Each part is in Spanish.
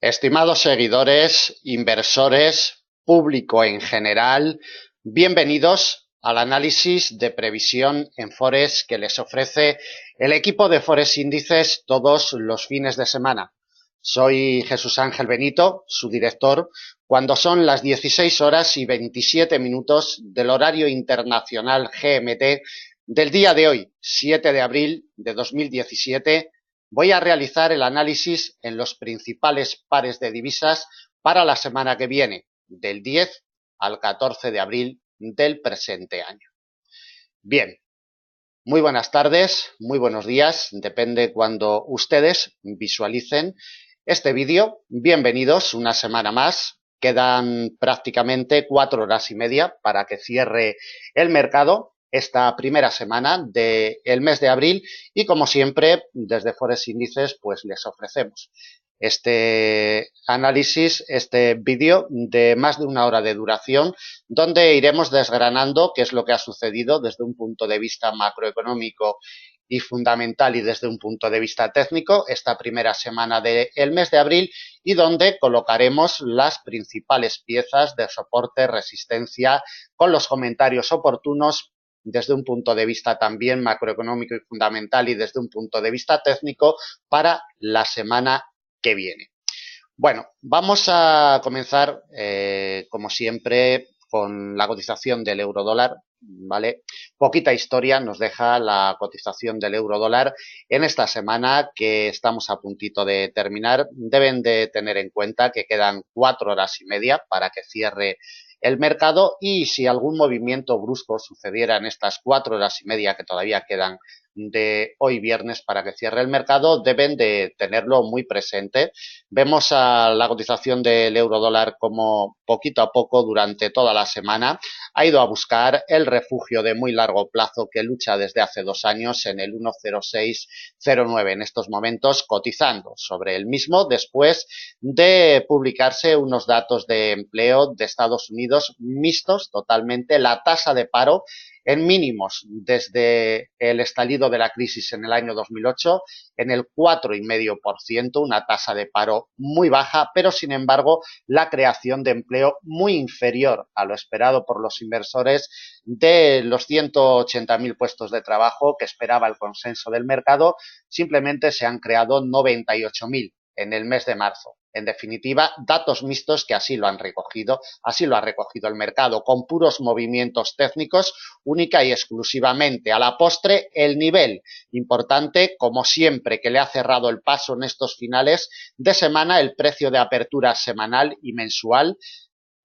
Estimados seguidores, inversores, público en general, bienvenidos al análisis de previsión en Forex que les ofrece el equipo de Forex Índices todos los fines de semana. Soy Jesús Ángel Benito, su director, cuando son las 16 horas y 27 minutos del horario internacional GMT del día de hoy, 7 de abril de 2017, voy a realizar el análisis en los principales pares de divisas para la semana que viene, del 10 al 14 de abril del presente año. Bien, muy buenas tardes, muy buenos días, depende cuando ustedes visualicen este vídeo. Bienvenidos una semana más. Quedan prácticamente 4 horas y media para que cierre el mercado esta primera semana del mes de abril y, como siempre, desde Forex Índices pues les ofrecemos este análisis, este vídeo de más de una hora de duración, donde iremos desgranando qué es lo que ha sucedido desde un punto de vista macroeconómico y fundamental y desde un punto de vista técnico esta primera semana del mes de abril, y donde colocaremos las principales piezas de soporte, resistencia, con los comentarios oportunos desde un punto de vista también macroeconómico y fundamental y desde un punto de vista técnico para la semana que viene. Bueno, vamos a comenzar, como siempre, con la cotización del euro dólar, ¿vale? Poquita historia nos deja la cotización del euro dólar en esta semana que estamos a puntito de terminar. Deben de tener en cuenta que quedan 4 horas y media para que cierre el mercado, y si algún movimiento brusco sucediera en estas 4 horas y media que todavía quedan de hoy viernes para que cierre el mercado, deben de tenerlo muy presente. Vemos a la cotización del euro dólar como poquito a poco durante toda la semana ha ido a buscar el refugio de muy largo plazo que lucha desde hace 2 años en el 1,0609, en estos momentos cotizando sobre el mismo después de publicarse unos datos de empleo de Estados Unidos mixtos totalmente. La tasa de paro en mínimos desde el estallido de la crisis en el año 2008, en el 4,5%, una tasa de paro muy baja, pero sin embargo la creación de empleo muy inferior a lo esperado por los inversores. De los 180.000 puestos de trabajo que esperaba el consenso del mercado, simplemente se han creado 98.000 en el mes de marzo. En definitiva, datos mixtos que así lo han recogido, así lo ha recogido el mercado, con puros movimientos técnicos, única y exclusivamente. A la postre, el nivel importante, como siempre, que le ha cerrado el paso en estos finales de semana, el precio de apertura semanal y mensual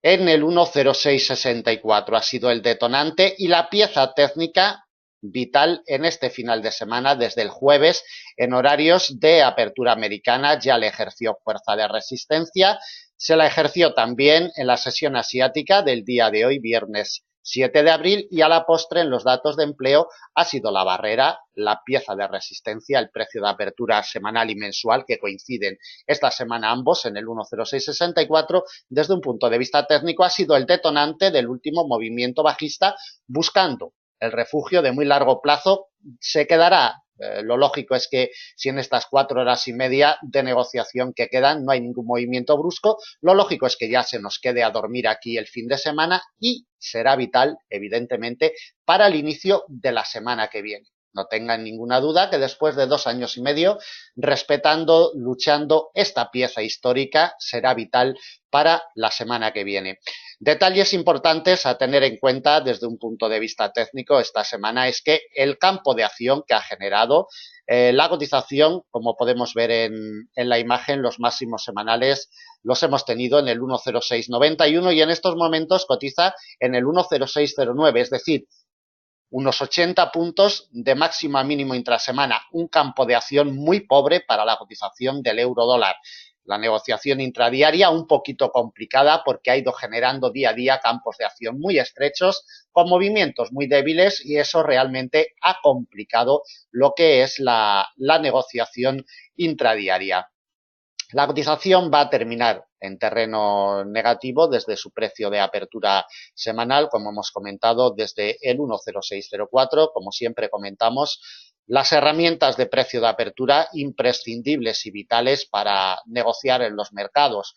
en el 1,0664 ha sido el detonante, y la pieza técnica vital en este final de semana desde el jueves en horarios de apertura americana ya le ejerció fuerza de resistencia. Se la ejerció también en la sesión asiática del día de hoy, viernes 7 de abril, y a la postre en los datos de empleo ha sido la barrera, la pieza de resistencia, el precio de apertura semanal y mensual que coinciden esta semana ambos en el 1,0664. Desde un punto de vista técnico ha sido el detonante del último movimiento bajista, buscando el refugio de muy largo plazo. Se quedará. Lo lógico es que si en estas 4 horas y media de negociación que quedan no hay ningún movimiento brusco, lo lógico es que ya se nos quede a dormir aquí el fin de semana, y será vital, evidentemente, para el inicio de la semana que viene. No tengan ninguna duda que después de 2 años y medio respetando, luchando, esta pieza histórica será vital para la semana que viene. Detalles importantes a tener en cuenta desde un punto de vista técnico esta semana es que el campo de acción que ha generado la cotización, como podemos ver en la imagen, los máximos semanales los hemos tenido en el 1,0691 y en estos momentos cotiza en el 1,0609, es decir, unos 80 puntos de máximo a mínimo intrasemana, un campo de acción muy pobre para la cotización del euro dólar. La negociación intradiaria un poquito complicada porque ha ido generando día a día campos de acción muy estrechos con movimientos muy débiles, y eso realmente ha complicado lo que es la negociación intradiaria. La cotización va a terminar en terreno negativo desde su precio de apertura semanal, como hemos comentado, desde el 1,0604. Como siempre comentamos, Las herramientas de precio de apertura imprescindibles y vitales para negociar en los mercados.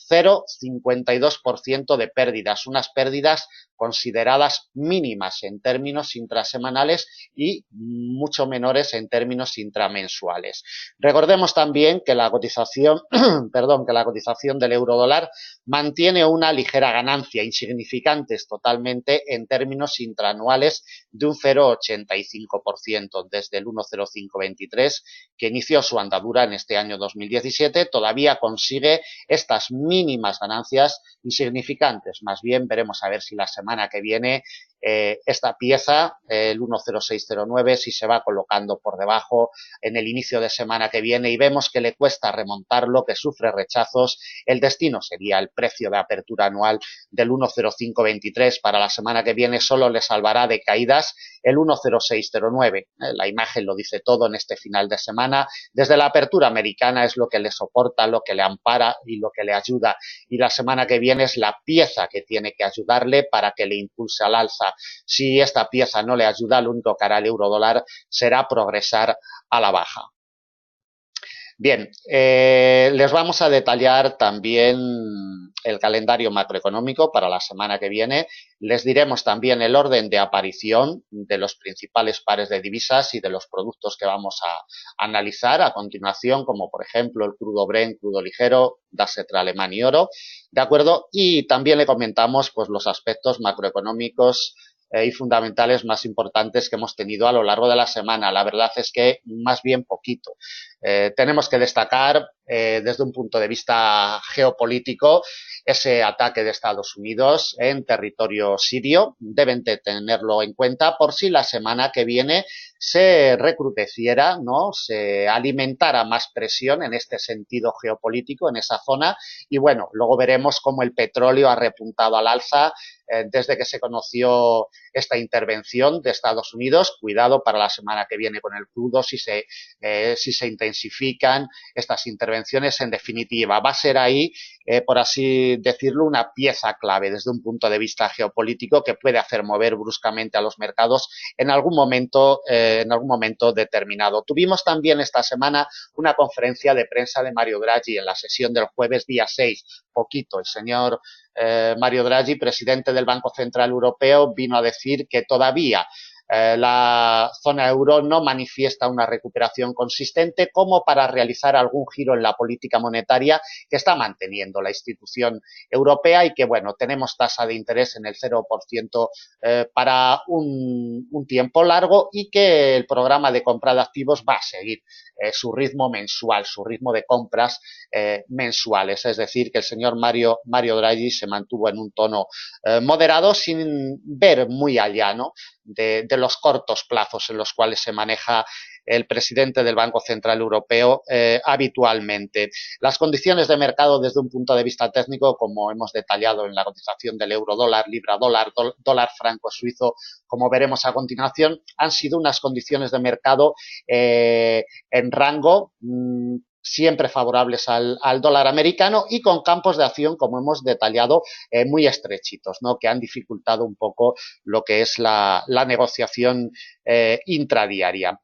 0,52% de pérdidas, unas pérdidas consideradas mínimas en términos intrasemanales y mucho menores en términos intramensuales. Recordemos también que la cotización, que la cotización del euro dólar mantiene una ligera ganancia, insignificantes totalmente en términos intraanuales, de un 0,85% desde el 1,0523 que inició su andadura en este año 2017, todavía consigue estas mínimas ganancias insignificantes. Más bien veremos a ver si la semana que viene esta pieza, el 1,0609, si se va colocando por debajo en el inicio de semana que viene y vemos que le cuesta remontarlo, que sufre rechazos. El destino sería el precio de apertura anual del 1,0523. Para la semana que viene solo le salvará de caídas el 1,0609. La imagen lo dice todo en este final de semana. Desde la apertura americana es lo que le soporta, lo que le ampara y lo que le ayuda. Y la semana que viene es la pieza que tiene que ayudarle para que le impulse al alza. Si esta pieza no le ayuda, lo único que hará el euro dólar será progresar a la baja. Bien, les vamos a detallar también el calendario macroeconómico para la semana que viene. Les diremos también el orden de aparición de los principales pares de divisas y de los productos que vamos a analizar a continuación, como por ejemplo el crudo Brent, crudo ligero, gas entre alemán y oro, ¿de acuerdo? Y también le comentamos pues los aspectos macroeconómicos y fundamentales más importantes que hemos tenido a lo largo de la semana. La verdad es que más bien poquito. Tenemos que destacar desde un punto de vista geopolítico ese ataque de Estados Unidos en territorio sirio. Deben de tenerlo en cuenta por si la semana que viene se recrudeciera, ¿no? Se alimentara más presión en este sentido geopolítico en esa zona y bueno, luego veremos cómo el petróleo ha repuntado al alza desde que se conoció esta intervención de Estados Unidos. Cuidado para la semana que viene con el crudo si se intensifican estas intervenciones. En definitiva, va a ser ahí, por así decirlo, una pieza clave desde un punto de vista geopolítico que puede hacer mover bruscamente a los mercados en algún momento determinado. Tuvimos también esta semana una conferencia de prensa de Mario Draghi en la sesión del jueves día 6. Poquito, el señor Mario Draghi, presidente del Banco Central Europeo, vino a decir que todavía la zona euro no manifiesta una recuperación consistente como para realizar algún giro en la política monetaria que está manteniendo la institución europea y que, bueno, tenemos tasa de interés en el 0% para un tiempo largo y que el programa de compra de activos va a seguir su ritmo mensual, su ritmo de compras mensuales. Es decir, que el señor Mario Draghi se mantuvo en un tono moderado sin ver muy allá, ¿no? de los cortos plazos en los cuales se maneja el presidente del Banco Central Europeo habitualmente. Las condiciones de mercado desde un punto de vista técnico, como hemos detallado en la cotización del euro dólar, libra dólar, dólar franco suizo, como veremos a continuación, han sido unas condiciones de mercado en rango siempre favorables al dólar americano y con campos de acción, como hemos detallado, muy estrechitos, ¿no? Que han dificultado un poco lo que es la negociación intradiaria.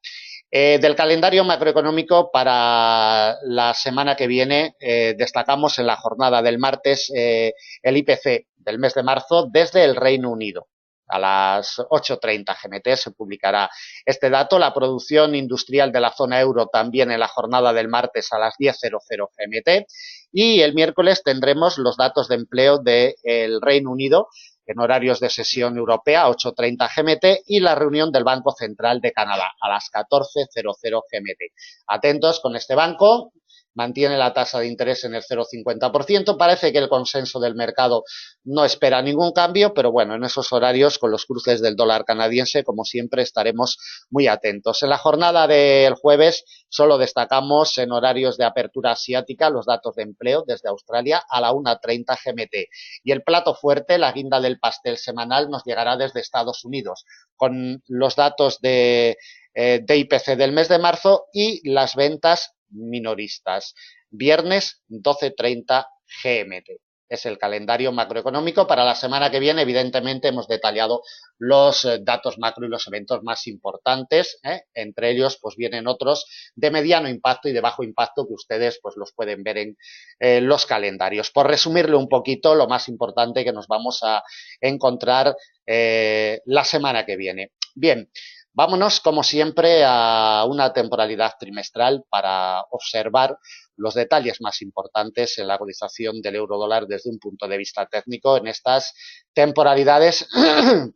Del calendario macroeconómico para la semana que viene destacamos en la jornada del martes el IPC del mes de marzo desde el Reino Unido. A las 8:30 GMT se publicará este dato. La producción industrial de la zona euro también en la jornada del martes a las 10:00 GMT. Y el miércoles tendremos los datos de empleo del Reino Unido en horarios de sesión europea, 8:30 GMT, y la reunión del Banco Central de Canadá a las 14:00 GMT. Atentos con este banco. Mantiene la tasa de interés en el 0,50%. Parece que el consenso del mercado no espera ningún cambio, pero bueno, en esos horarios, con los cruces del dólar canadiense, como siempre, estaremos muy atentos. En la jornada del jueves solo destacamos en horarios de apertura asiática los datos de empleo desde Australia a la 1:30 GMT. Y el plato fuerte, la guinda del pastel semanal, nos llegará desde Estados Unidos, con los datos de IPC del mes de marzo y las ventas minoristas. Viernes 12:30 GMT. es el calendario macroeconómico. Para la semana que viene, evidentemente, hemos detallado los datos macro y los eventos más importantes. Entre ellos, pues vienen otros de mediano impacto y de bajo impacto que ustedes pues los pueden ver en los calendarios. Por resumirlo un poquito, lo más importante que nos vamos a encontrar la semana que viene. Bien, vámonos, como siempre, a una temporalidad trimestral para observar los detalles más importantes en la cotización del euro dólar desde un punto de vista técnico en estas temporalidades,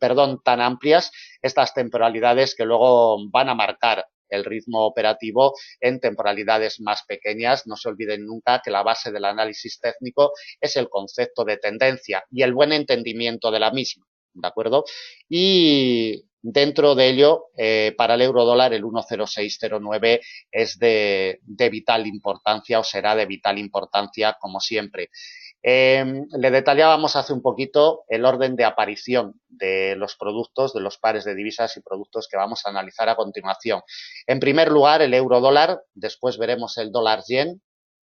perdón, tan amplias, estas temporalidades que luego van a marcar el ritmo operativo en temporalidades más pequeñas. No se olviden nunca que la base del análisis técnico es el concepto de tendencia y el buen entendimiento de la misma, ¿de acuerdo? Y dentro de ello, para el euro dólar, el 1,0609 es de vital importancia o será de vital importancia como siempre. Le detallábamos hace un poquito el orden de aparición de los productos, de los pares de divisas y productos que vamos a analizar a continuación. En primer lugar, el euro dólar, después veremos el dólar yen,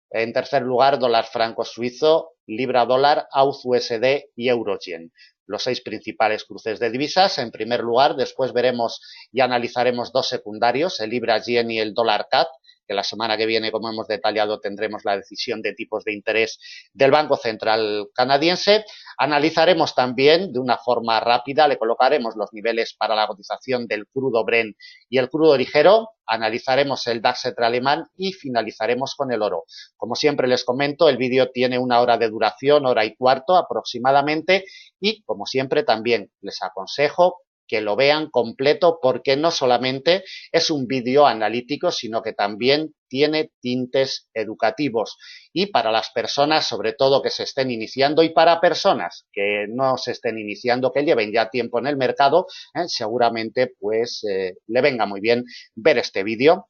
en tercer lugar, dólar franco suizo, libra dólar, AUD USD y euro yen. Los 6 principales cruces de divisas. En primer lugar, después veremos y analizaremos dos secundarios, el libra yen y el dólar CAD, que la semana que viene, como hemos detallado, tendremos la decisión de tipos de interés del Banco Central canadiense. Analizaremos también de una forma rápida, le colocaremos los niveles para la cotización del crudo Brent y el crudo ligero, analizaremos el DAX alemán y finalizaremos con el oro. Como siempre les comento, el vídeo tiene 1 hora de duración, 1 hora y cuarto aproximadamente, y como siempre también les aconsejo que lo vean completo porque no solamente es un vídeo analítico, sino que también tiene tintes educativos. Y para las personas, sobre todo, que se estén iniciando y para personas que no se estén iniciando, que lleven ya tiempo en el mercado, seguramente pues le venga muy bien ver este vídeo.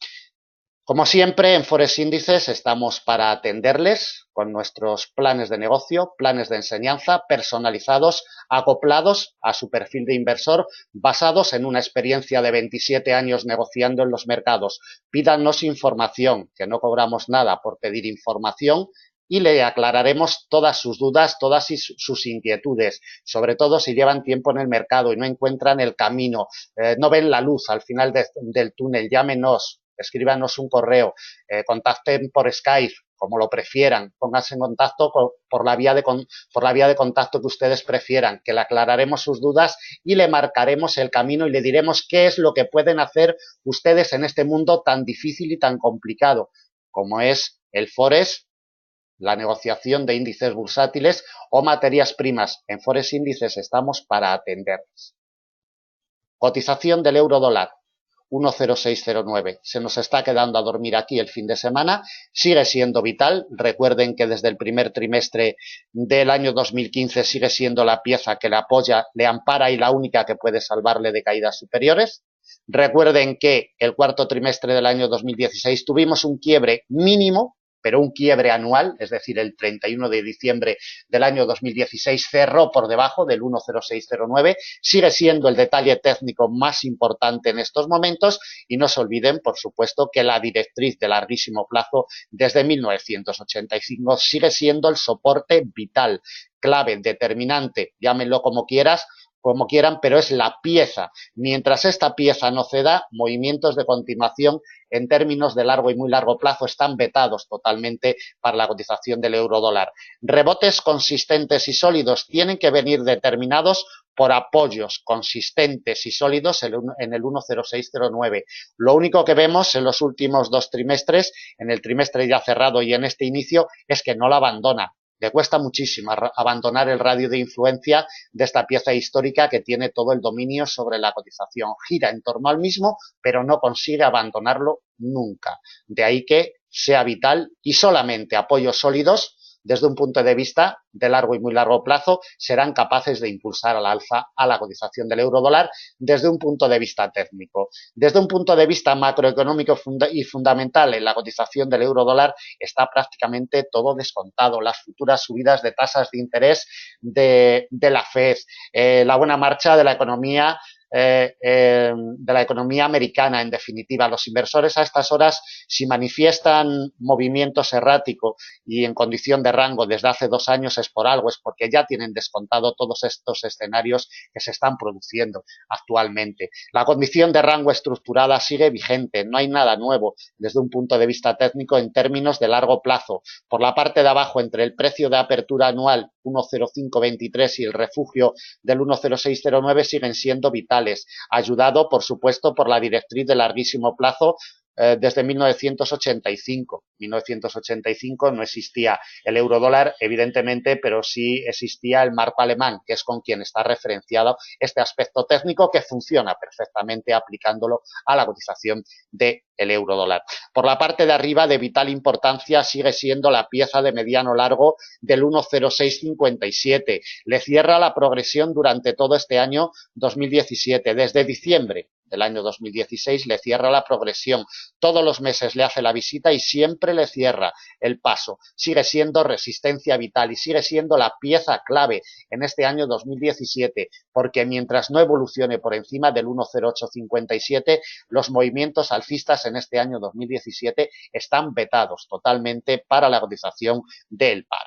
Como siempre, en Forex Índices estamos para atenderles con nuestros planes de negocio, planes de enseñanza personalizados, acoplados a su perfil de inversor, basados en una experiencia de 27 años negociando en los mercados. Pídanos información, que no cobramos nada por pedir información, y le aclararemos todas sus dudas, todas sus inquietudes, sobre todo si llevan tiempo en el mercado y no encuentran el camino, no ven la luz al final del túnel, llámenos, escríbanos un correo, contacten por Skype, como lo prefieran, pónganse en contacto por la vía de contacto que ustedes prefieran, que le aclararemos sus dudas y le marcaremos el camino y le diremos qué es lo que pueden hacer ustedes en este mundo tan difícil y tan complicado como es el Forex, la negociación de índices bursátiles o materias primas. En Forex Índices estamos para atenderles. Cotización del euro dólar. 1,0609. Se nos está quedando a dormir aquí el fin de semana. Sigue siendo vital. Recuerden que desde el primer trimestre del año 2015 sigue siendo la pieza que le apoya, le ampara y la única que puede salvarle de caídas superiores. Recuerden que el cuarto trimestre del año 2016 tuvimos un quiebre mínimo, pero un quiebre anual, es decir, el 31 de diciembre del año 2016 cerró por debajo del 1,0609, sigue siendo el detalle técnico más importante en estos momentos y no se olviden, por supuesto, que la directriz de larguísimo plazo desde 1985 sigue siendo el soporte vital, clave, determinante, llámenlo como quieran, pero es la pieza. Mientras esta pieza no ceda, movimientos de continuación en términos de largo y muy largo plazo están vetados totalmente para la cotización del euro dólar. Rebotes consistentes y sólidos tienen que venir determinados por apoyos consistentes y sólidos en el 1,0609. Lo único que vemos en los últimos 2 trimestres, en el trimestre ya cerrado y en este inicio, es que no la abandona. Le cuesta muchísimo abandonar el radio de influencia de esta pieza histórica que tiene todo el dominio sobre la cotización. Gira en torno al mismo, pero no consigue abandonarlo nunca. De ahí que sea vital y solamente apoyos sólidos desde un punto de vista de largo y muy largo plazo serán capaces de impulsar al alza a la cotización del euro dólar desde un punto de vista técnico. Desde un punto de vista macroeconómico y fundamental en la cotización del euro dólar está prácticamente todo descontado. Las futuras subidas de tasas de interés de la FED, la buena marcha de la economía de la economía americana, en definitiva. Los inversores a estas horas, si manifiestan movimientos erráticos y en condición de rango desde hace 2 años, es por algo, es porque ya tienen descontado todos estos escenarios que se están produciendo actualmente. La condición de rango estructurada sigue vigente, no hay nada nuevo desde un punto de vista técnico en términos de largo plazo. Por la parte de abajo, entre el precio de apertura anual 1,0523 y el refugio del 1,0609 siguen siendo vitales, ayudado, por supuesto, por la directriz de larguísimo plazo desde 1985. 1985 no existía el eurodólar, evidentemente, pero sí existía el marco alemán, que es con quien está referenciado este aspecto técnico que funciona perfectamente aplicándolo a la cotización del eurodólar. Por la parte de arriba, de vital importancia, sigue siendo la pieza de mediano largo del 1,0657. Le cierra la progresión durante todo este año 2017, desde diciembre del año 2016 le cierra la progresión, todos los meses le hace la visita y siempre le cierra el paso. Sigue siendo resistencia vital y sigue siendo la pieza clave en este año 2017, porque mientras no evolucione por encima del 1,0857, los movimientos alcistas en este año 2017 están vetados totalmente para la cotización del par.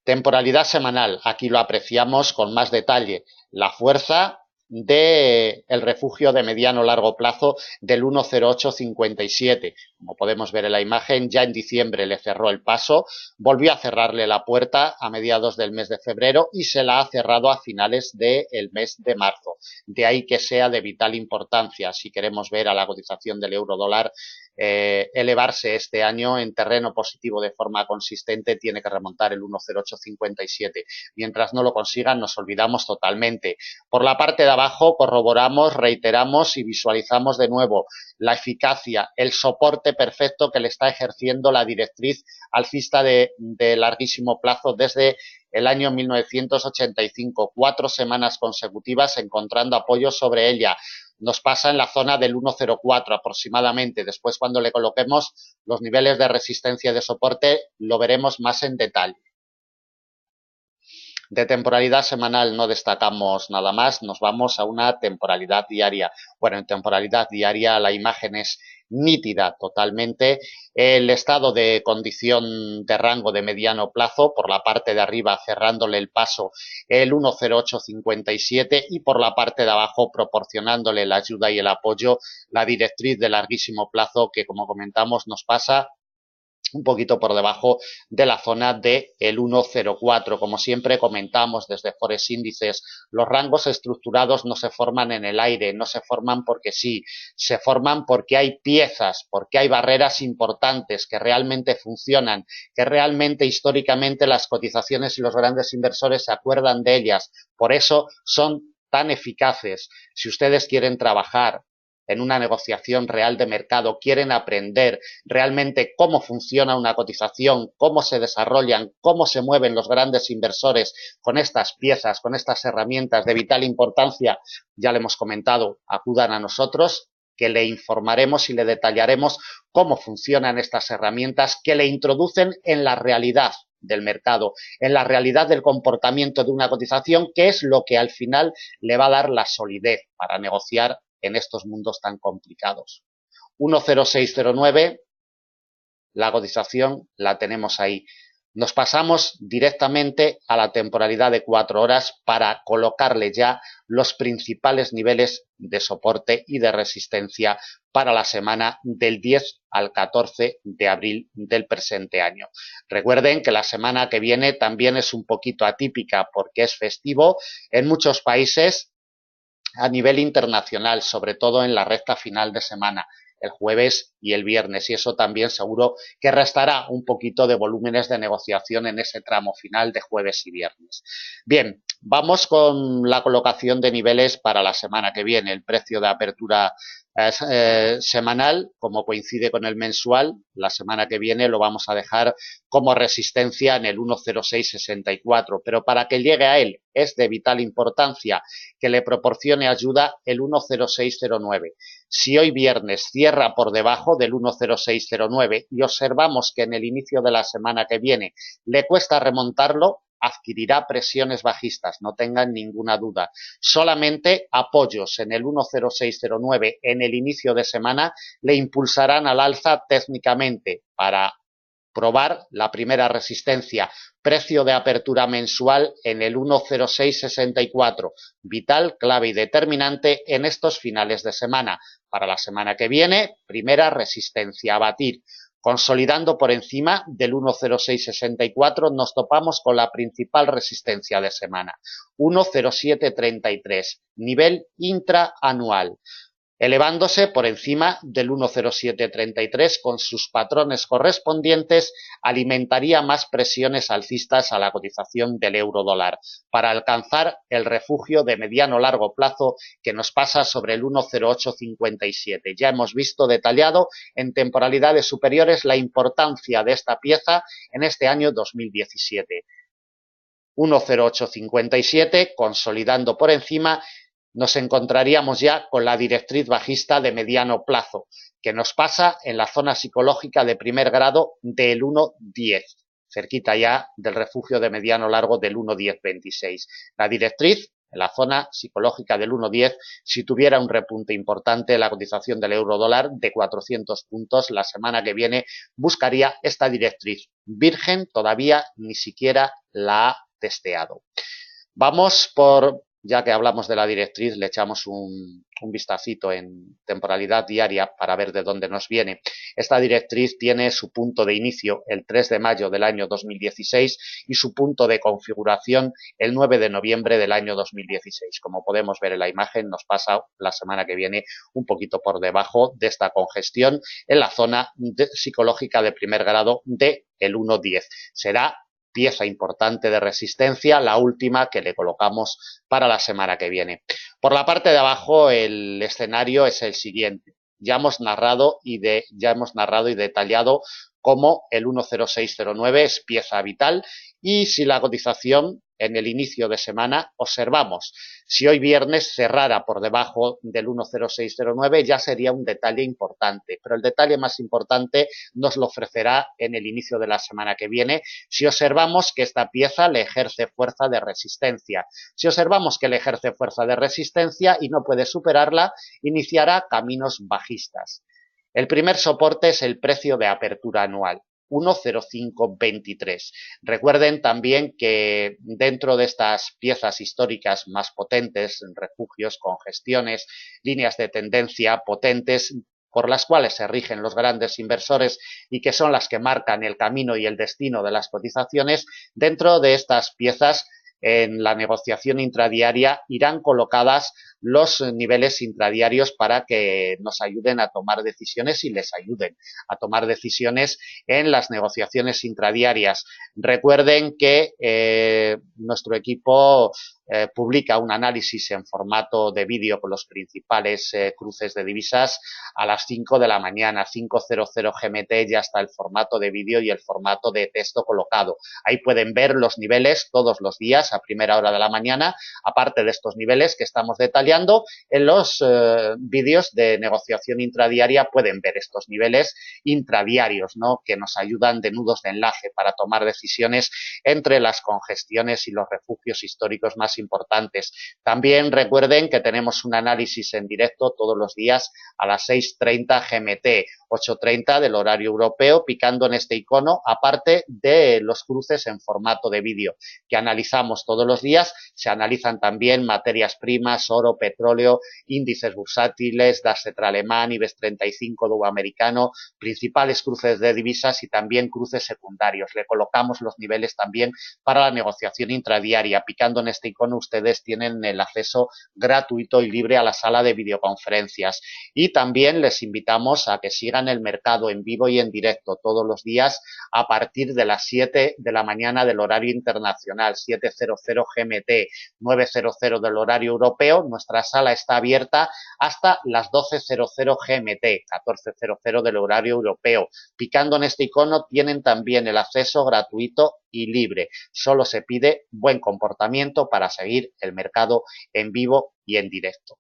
Temporalidad semanal, aquí lo apreciamos con más detalle. La fuerza del refugio de mediano largo plazo del 1,0857. Como podemos ver en la imagen, ya en diciembre le cerró el paso, volvió a cerrarle la puerta a mediados del mes de febrero y se la ha cerrado a finales del mes de marzo. De ahí que sea de vital importancia si queremos ver a la cotización del euro dólar elevarse este año en terreno positivo de forma consistente, tiene que remontar el 1,0857. Mientras no lo consigan, nos olvidamos totalmente. Por la parte de abajo corroboramos, reiteramos y visualizamos de nuevo la eficacia, el soporte perfecto que le está ejerciendo la directriz alcista de larguísimo plazo desde el año 1985, 4 semanas consecutivas encontrando apoyo sobre ella. Nos pasa en la zona del 1,04 aproximadamente. Después, cuando le coloquemos los niveles de resistencia y de soporte, lo veremos más en detalle. De temporalidad semanal no destacamos nada más, nos vamos a una temporalidad diaria. Bueno, en temporalidad diaria la imagen es nítida totalmente. El estado de condición de rango de mediano plazo, por la parte de arriba cerrándole el paso el 1,0857 y por la parte de abajo proporcionándole la ayuda y el apoyo la directriz de larguísimo plazo que, como comentamos, nos pasa un poquito por debajo de la zona de el 1,04. Como siempre comentamos desde Forex Índices, los rangos estructurados no se forman en el aire, no se forman porque sí, se forman porque hay piezas, porque hay barreras importantes que realmente funcionan, que realmente históricamente las cotizaciones y los grandes inversores se acuerdan de ellas. Por eso son tan eficaces. Si ustedes quieren trabajar en una negociación real de mercado, quieren aprender realmente cómo funciona una cotización, cómo se desarrollan, cómo se mueven los grandes inversores con estas piezas, con estas herramientas de vital importancia, ya le hemos comentado, acudan a nosotros, que le informaremos y le detallaremos cómo funcionan estas herramientas que le introducen en la realidad del mercado, en la realidad del comportamiento de una cotización, que es lo que al final le va a dar la solidez para negociar en estos mundos tan complicados. 1,0609, la cotización la tenemos ahí. Nos pasamos directamente a la temporalidad de 4 horas para colocarle ya los principales niveles de soporte y de resistencia para la semana del 10 al 14 de abril del presente año. Recuerden que la semana que viene también es un poquito atípica porque es festivo en muchos países a nivel internacional, sobre todo en la recta final de semana, el jueves y el viernes, y eso también seguro que restará un poquito de volúmenes de negociación en ese tramo final de jueves y viernes. Bien, vamos con la colocación de niveles para la semana que viene. El precio de apertura semanal, como coincide con el mensual, la semana que viene lo vamos a dejar como resistencia en el 1,0664, pero para que llegue a él es de vital importancia que le proporcione ayuda el 1,0609. Si hoy viernes cierra por debajo del 1,0609 y observamos que en el inicio de la semana que viene le cuesta remontarlo, adquirirá presiones bajistas, no tengan ninguna duda. Solamente apoyos en el 10609 en el inicio de semana le impulsarán al alza técnicamente para probar la primera resistencia, precio de apertura mensual en el 10664, vital, clave y determinante en estos finales de semana. Para la semana que viene, primera resistencia a batir. Consolidando por encima del 10664 nos topamos con la principal resistencia de semana, 10733, nivel intraanual, elevándose por encima del 10733 con sus patrones correspondientes, alimentaría más presiones alcistas a la cotización del euro dólar para alcanzar el refugio de mediano-largo plazo que nos pasa sobre el 10857. Ya hemos visto detallado en temporalidades superiores la importancia de esta pieza en este año 2017. 10857 consolidando por encima, nos encontraríamos ya con la directriz bajista de mediano plazo, que nos pasa en la zona psicológica de primer grado del 1.10, cerquita ya del refugio de mediano largo del 1.1026. La directriz en la zona psicológica del 1.10, si tuviera un repunte importante, la cotización del euro dólar de 400 puntos la semana que viene buscaría esta directriz. Virgen todavía ni siquiera la ha testeado. Vamos por, ya que hablamos de la directriz, le echamos un vistacito en temporalidad diaria para ver de dónde nos viene. Esta directriz tiene su punto de inicio el 3 de mayo del año 2016 y su punto de configuración el 9 de noviembre del año 2016. Como podemos ver en la imagen, nos pasa la semana que viene un poquito por debajo de esta congestión en la zona psicológica de primer grado de el 1.10. Será pieza importante de resistencia, la última que le colocamos para la semana que viene. Por la parte de abajo el escenario es el siguiente. Ya hemos narrado y detallado cómo el 10609 es pieza vital y si la cotización en el inicio de semana observamos, si hoy viernes cerrara por debajo del 10609 ya sería un detalle importante, pero el detalle más importante nos lo ofrecerá en el inicio de la semana que viene si observamos que esta pieza le ejerce fuerza de resistencia. Si observamos que le ejerce fuerza de resistencia y no puede superarla, iniciará caminos bajistas. El primer soporte es el precio de apertura anual, 10523. Recuerden también que dentro de estas piezas históricas más potentes, refugios, congestiones, líneas de tendencia potentes, por las cuales se rigen los grandes inversores y que son las que marcan el camino y el destino de las cotizaciones, dentro de estas piezas en la negociación intradiaria irán colocadas los niveles intradiarios para que nos ayuden a tomar decisiones y les ayuden a tomar decisiones en las negociaciones intradiarias. Recuerden que nuestro equipo publica un análisis en formato de vídeo con los principales cruces de divisas a las 5 de la mañana, 5:00 GMT, ya está el formato de vídeo y el formato de texto colocado. Ahí pueden ver los niveles todos los días a primera hora de la mañana, aparte de estos niveles que estamos detallando, en los vídeos de negociación intradiaria pueden ver estos niveles intradiarios, ¿no?, que nos ayudan de nudos de enlace para tomar decisiones entre las congestiones y los refugios históricos más importantes. También recuerden que tenemos un análisis en directo todos los días a las 6:30 GMT, 8:30 del horario europeo, picando en este icono, aparte de los cruces en formato de vídeo que analizamos todos los días. Se analizan también materias primas, oro, petróleo, índices bursátiles, DAX alemán, IBEX 35, DAX americano, principales cruces de divisas y también cruces secundarios. Le colocamos los niveles también para la negociación intradiaria. Picando en este icono ustedes tienen el acceso gratuito y libre a la sala de videoconferencias y también les invitamos a que sigan el mercado en vivo y en directo todos los días a partir de las 7 de la mañana del horario internacional, 7:00 GMT, 9:00 del horario europeo. Nuestra sala está abierta hasta las 12:00 GMT, 14:00 del horario europeo. Picando en este icono tienen también el acceso gratuito y libre. Solo se pide buen comportamiento para seguir el mercado en vivo y en directo.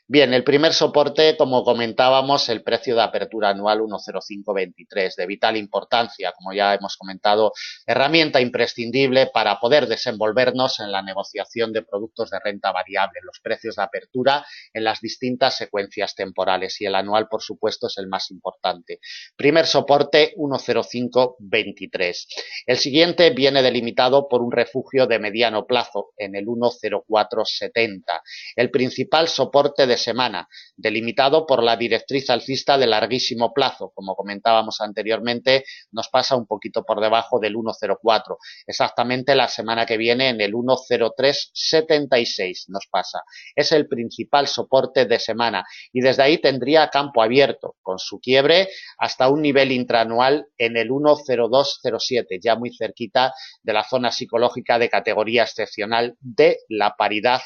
Bien, el primer soporte, como comentábamos, el precio de apertura anual 1,0523, de vital importancia, como ya hemos comentado, herramienta imprescindible para poder desenvolvernos en la negociación de productos de renta variable, los precios de apertura en las distintas secuencias temporales, y el anual, por supuesto, es el más importante. Primer soporte 1,0523. El siguiente viene delimitado por un refugio de mediano plazo en el 1,0470. El principal soporte de semana, delimitado por la directriz alcista de larguísimo plazo, como comentábamos anteriormente, nos pasa un poquito por debajo del 1,04, exactamente la semana que viene en el 1,0376 nos pasa. Es el principal soporte de semana y desde ahí tendría campo abierto con su quiebre hasta un nivel intraanual en el 1,0207, ya muy cerquita de la zona psicológica de categoría excepcional de la paridad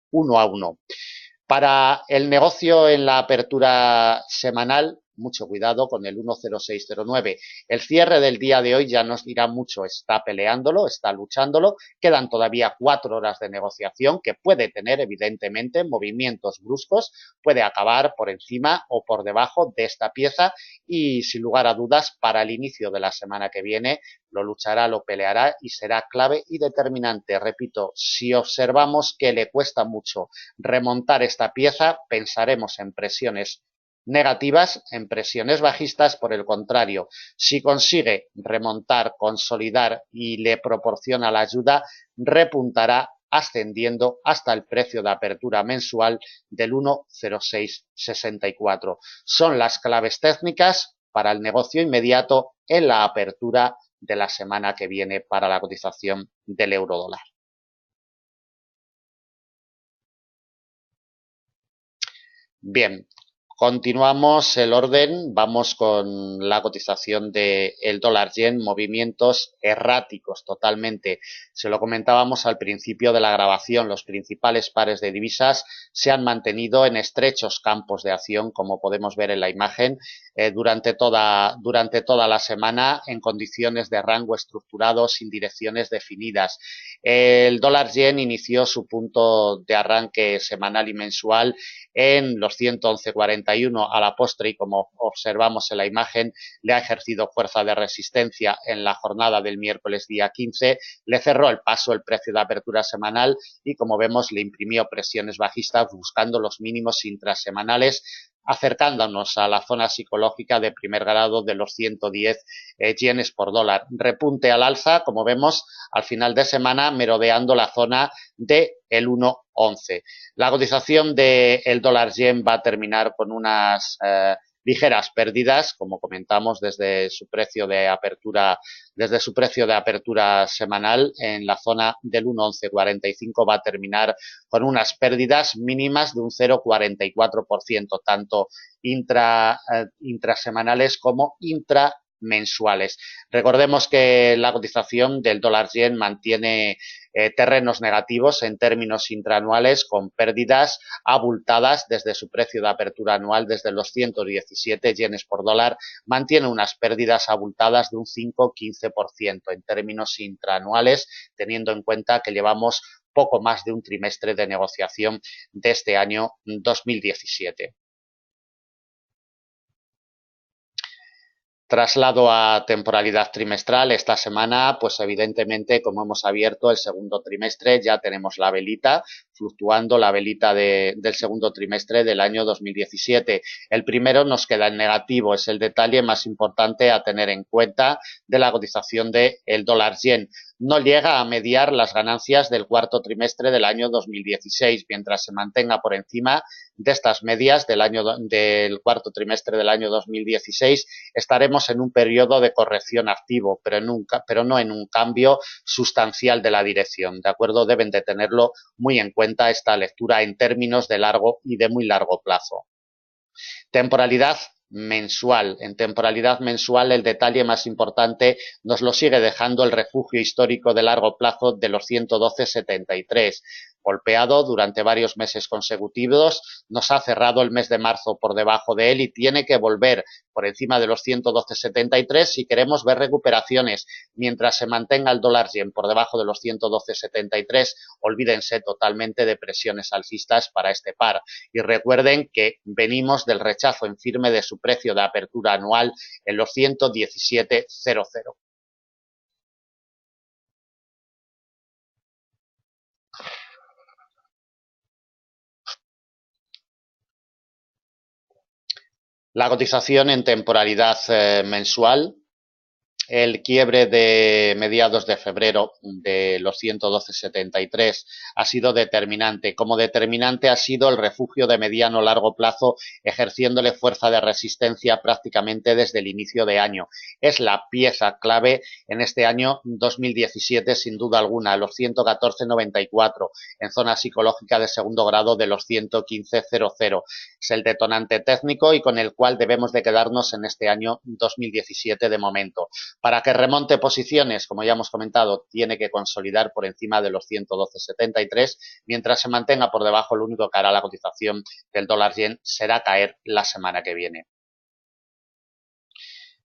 1 a 1. Para el negocio en la apertura semanal, mucho cuidado con el 10609. El cierre del día de hoy ya nos dirá mucho, está peleándolo, está luchándolo, quedan todavía 4 horas de negociación que puede tener evidentemente movimientos bruscos, puede acabar por encima o por debajo de esta pieza y sin lugar a dudas para el inicio de la semana que viene lo luchará, lo peleará y será clave y determinante. Repito, si observamos que le cuesta mucho remontar esta pieza, pensaremos en presiones negativas, en presiones bajistas. Por el contrario, si consigue remontar, consolidar y le proporciona la ayuda, repuntará ascendiendo hasta el precio de apertura mensual del 1,0664. Son las claves técnicas para el negocio inmediato en la apertura de la semana que viene para la cotización del euro dólar. Bien, continuamos el orden, vamos con la cotización del dólar yen, movimientos erráticos totalmente. Se lo comentábamos al principio de la grabación, los principales pares de divisas se han mantenido en estrechos campos de acción, como podemos ver en la imagen, durante toda la semana en condiciones de rango estructurado sin direcciones definidas. El dólar yen inició su punto de arranque semanal y mensual en los 111,41 a la postre y como observamos en la imagen le ha ejercido fuerza de resistencia en la jornada del miércoles día 15, le cerró el paso el precio de apertura semanal y como vemos le imprimió presiones bajistas buscando los mínimos intrasemanales acercándonos a la zona psicológica de primer grado de los 110 yenes por dólar. Repunte al alza, como vemos, al final de semana merodeando la zona de el 1,11. La cotización del dólar yen va a terminar con unas ligeras pérdidas, como comentamos, desde su precio de apertura semanal en la zona del 1,1145 va a terminar con unas pérdidas mínimas de un 0,44%, tanto intrasemanales como intramensuales. Recordemos que la cotización del dólar yen mantiene terrenos negativos en términos intraanuales con pérdidas abultadas desde su precio de apertura anual desde los 117 yenes por dólar, mantiene unas pérdidas abultadas de un 5-15% en términos intraanuales, teniendo en cuenta que llevamos poco más de un trimestre de negociación de este año 2017. Traslado a temporalidad trimestral, esta semana, pues evidentemente, como hemos abierto el segundo trimestre, ya tenemos la velita fluctuando, la velita del segundo trimestre del año 2017. El primero nos queda en negativo, es el detalle más importante a tener en cuenta de la cotización del dólar yen. No llega a mediar las ganancias del cuarto trimestre del año 2016, mientras se mantenga por encima de estas medias del cuarto trimestre del año 2016, estaremos en un periodo de corrección activo, pero no en un cambio sustancial de la dirección, ¿de acuerdo? Deben de tenerlo muy en cuenta esta lectura en términos de largo y de muy largo plazo. Temporalidad mensual. En temporalidad mensual el detalle más importante nos lo sigue dejando el refugio histórico de largo plazo de los 112,73. golpeado durante varios meses consecutivos, nos ha cerrado el mes de marzo por debajo de él y tiene que volver por encima de los 112,73 si queremos ver recuperaciones. Mientras se mantenga el dólar yen por debajo de los 112,73, olvídense totalmente de presiones alcistas para este par. Y recuerden que venimos del rechazo en firme de su precio de apertura anual en los 117,00. La cotización en temporalidad mensual, el quiebre de mediados de febrero de los 112,73 ha sido determinante. Como determinante ha sido el refugio de mediano largo plazo, ejerciéndole fuerza de resistencia prácticamente desde el inicio de año. Es la pieza clave en este año 2017, sin duda alguna, los 114,94 en zona psicológica de segundo grado de los 115,00. Es el detonante técnico y con el cual debemos de quedarnos en este año 2017 de momento. Para que remonte posiciones, como ya hemos comentado, tiene que consolidar por encima de los 112,73. Mientras se mantenga por debajo, lo único que hará la cotización del dólar yen será caer la semana que viene.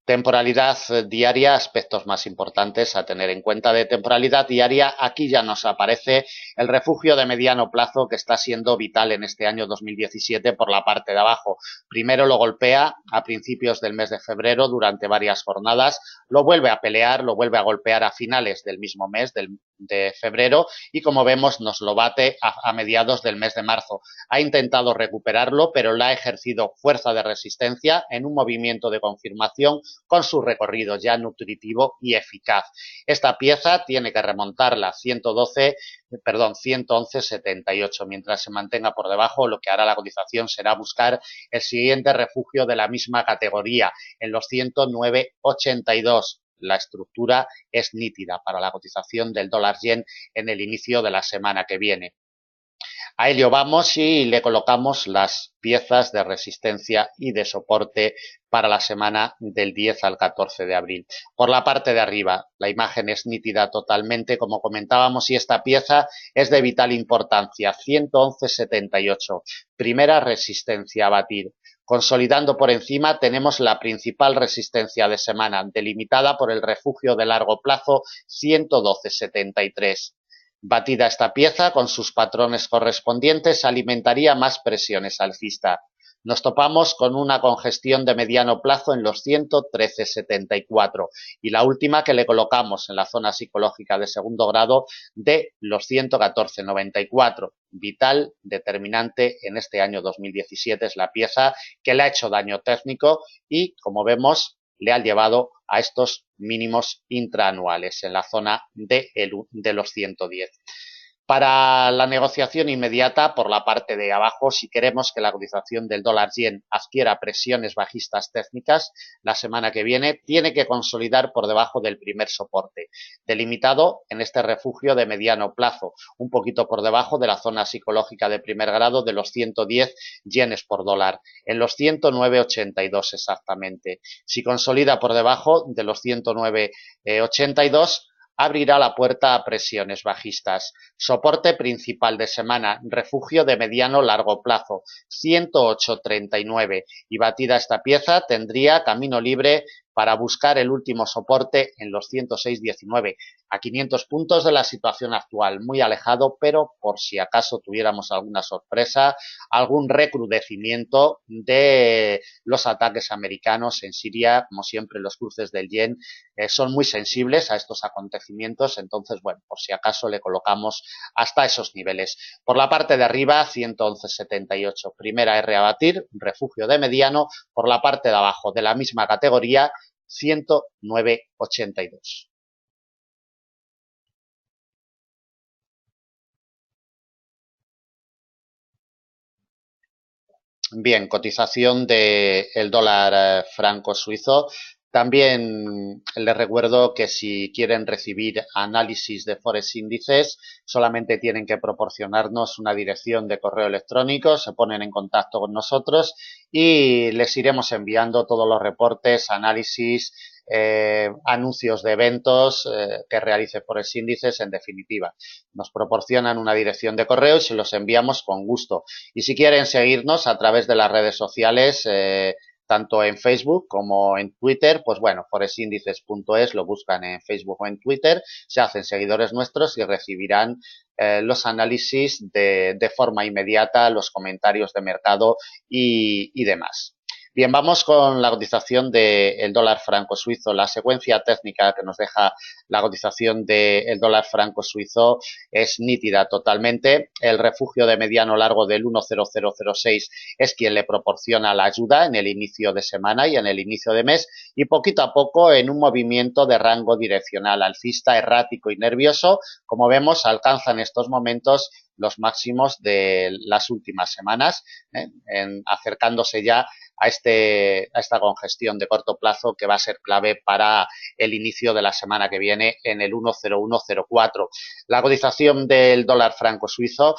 Temporalidad diaria, aspectos más importantes a tener en cuenta de temporalidad diaria. Aquí ya nos aparece el refugio de mediano plazo que está siendo vital en este año 2017 por la parte de abajo. Primero lo golpea a principios del mes de febrero durante varias jornadas, lo vuelve a pelear, lo vuelve a golpear a finales del mismo mes, de febrero, y como vemos nos lo bate a mediados del mes de marzo. Ha intentado recuperarlo, pero le ha ejercido fuerza de resistencia en un movimiento de confirmación con su recorrido ya nutritivo y eficaz. Esta pieza tiene que remontarla 111,78. Mientras se mantenga por debajo, lo que hará la cotización será buscar el siguiente refugio de la misma categoría en los 109,82. La estructura es nítida para la cotización del dólar yen en el inicio de la semana que viene. A ello vamos y le colocamos las piezas de resistencia y de soporte para la semana del 10 al 14 de abril. Por la parte de arriba, la imagen es nítida totalmente, como comentábamos, y esta pieza es de vital importancia, 111,78. Primera resistencia a batir. Consolidando por encima tenemos la principal resistencia de semana, delimitada por el refugio de largo plazo 112,73. Batida esta pieza con sus patrones correspondientes, alimentaría más presiones alcista. Nos topamos con una congestión de mediano plazo en los 113,74 y la última que le colocamos en la zona psicológica de segundo grado de los 114,94. Vital, determinante en este año 2017, es la pieza que le ha hecho daño técnico y, como vemos, le ha llevado a estos mínimos intraanuales en la zona de los 110. Para la negociación inmediata, por la parte de abajo, si queremos que la cotización del dólar yen adquiera presiones bajistas técnicas la semana que viene, tiene que consolidar por debajo del primer soporte, delimitado en este refugio de mediano plazo, un poquito por debajo de la zona psicológica de primer grado de los 110 yenes por dólar, en los 109,82 exactamente. Si consolida por debajo de los 109,82, abrirá la puerta a presiones bajistas. Soporte principal de semana, refugio de mediano largo plazo, 108,39, y batida esta pieza tendría camino libre para buscar el último soporte en los 106,19, a 500 puntos de la situación actual, muy alejado, pero por si acaso tuviéramos alguna sorpresa, algún recrudecimiento de los ataques americanos en Siria, como siempre los cruces del yen son muy sensibles a estos acontecimientos, entonces, bueno, por si acaso le colocamos hasta esos niveles. Por la parte de arriba, 111,78, primera R a batir, refugio de mediano, por la parte de abajo de la misma categoría, 109,82. Bien, cotización del dólar franco suizo. También les recuerdo que si quieren recibir análisis de Forex índices, solamente tienen que proporcionarnos una dirección de correo electrónico, se ponen en contacto con nosotros y les iremos enviando todos los reportes, análisis, anuncios de eventos que realice Forex Índices, en definitiva. Nos proporcionan una dirección de correo y se los enviamos con gusto. Y si quieren seguirnos a través de las redes sociales, tanto en Facebook como en Twitter, pues bueno, forexindices.es, lo buscan en Facebook o en Twitter, se hacen seguidores nuestros y recibirán los análisis de forma inmediata, los comentarios de mercado y demás. Bien, vamos con la cotización del dólar franco suizo. La secuencia técnica que nos deja la cotización del dólar franco suizo es nítida totalmente. El refugio de mediano largo del 10006 es quien le proporciona la ayuda en el inicio de semana y en el inicio de mes, y poquito a poco, en un movimiento de rango direccional alcista, errático y nervioso, como vemos, alcanza en estos momentos los máximos de las últimas semanas, acercándose ya a esta congestión de corto plazo que va a ser clave para el inicio de la semana que viene en el 10104. La cotización del dólar franco suizo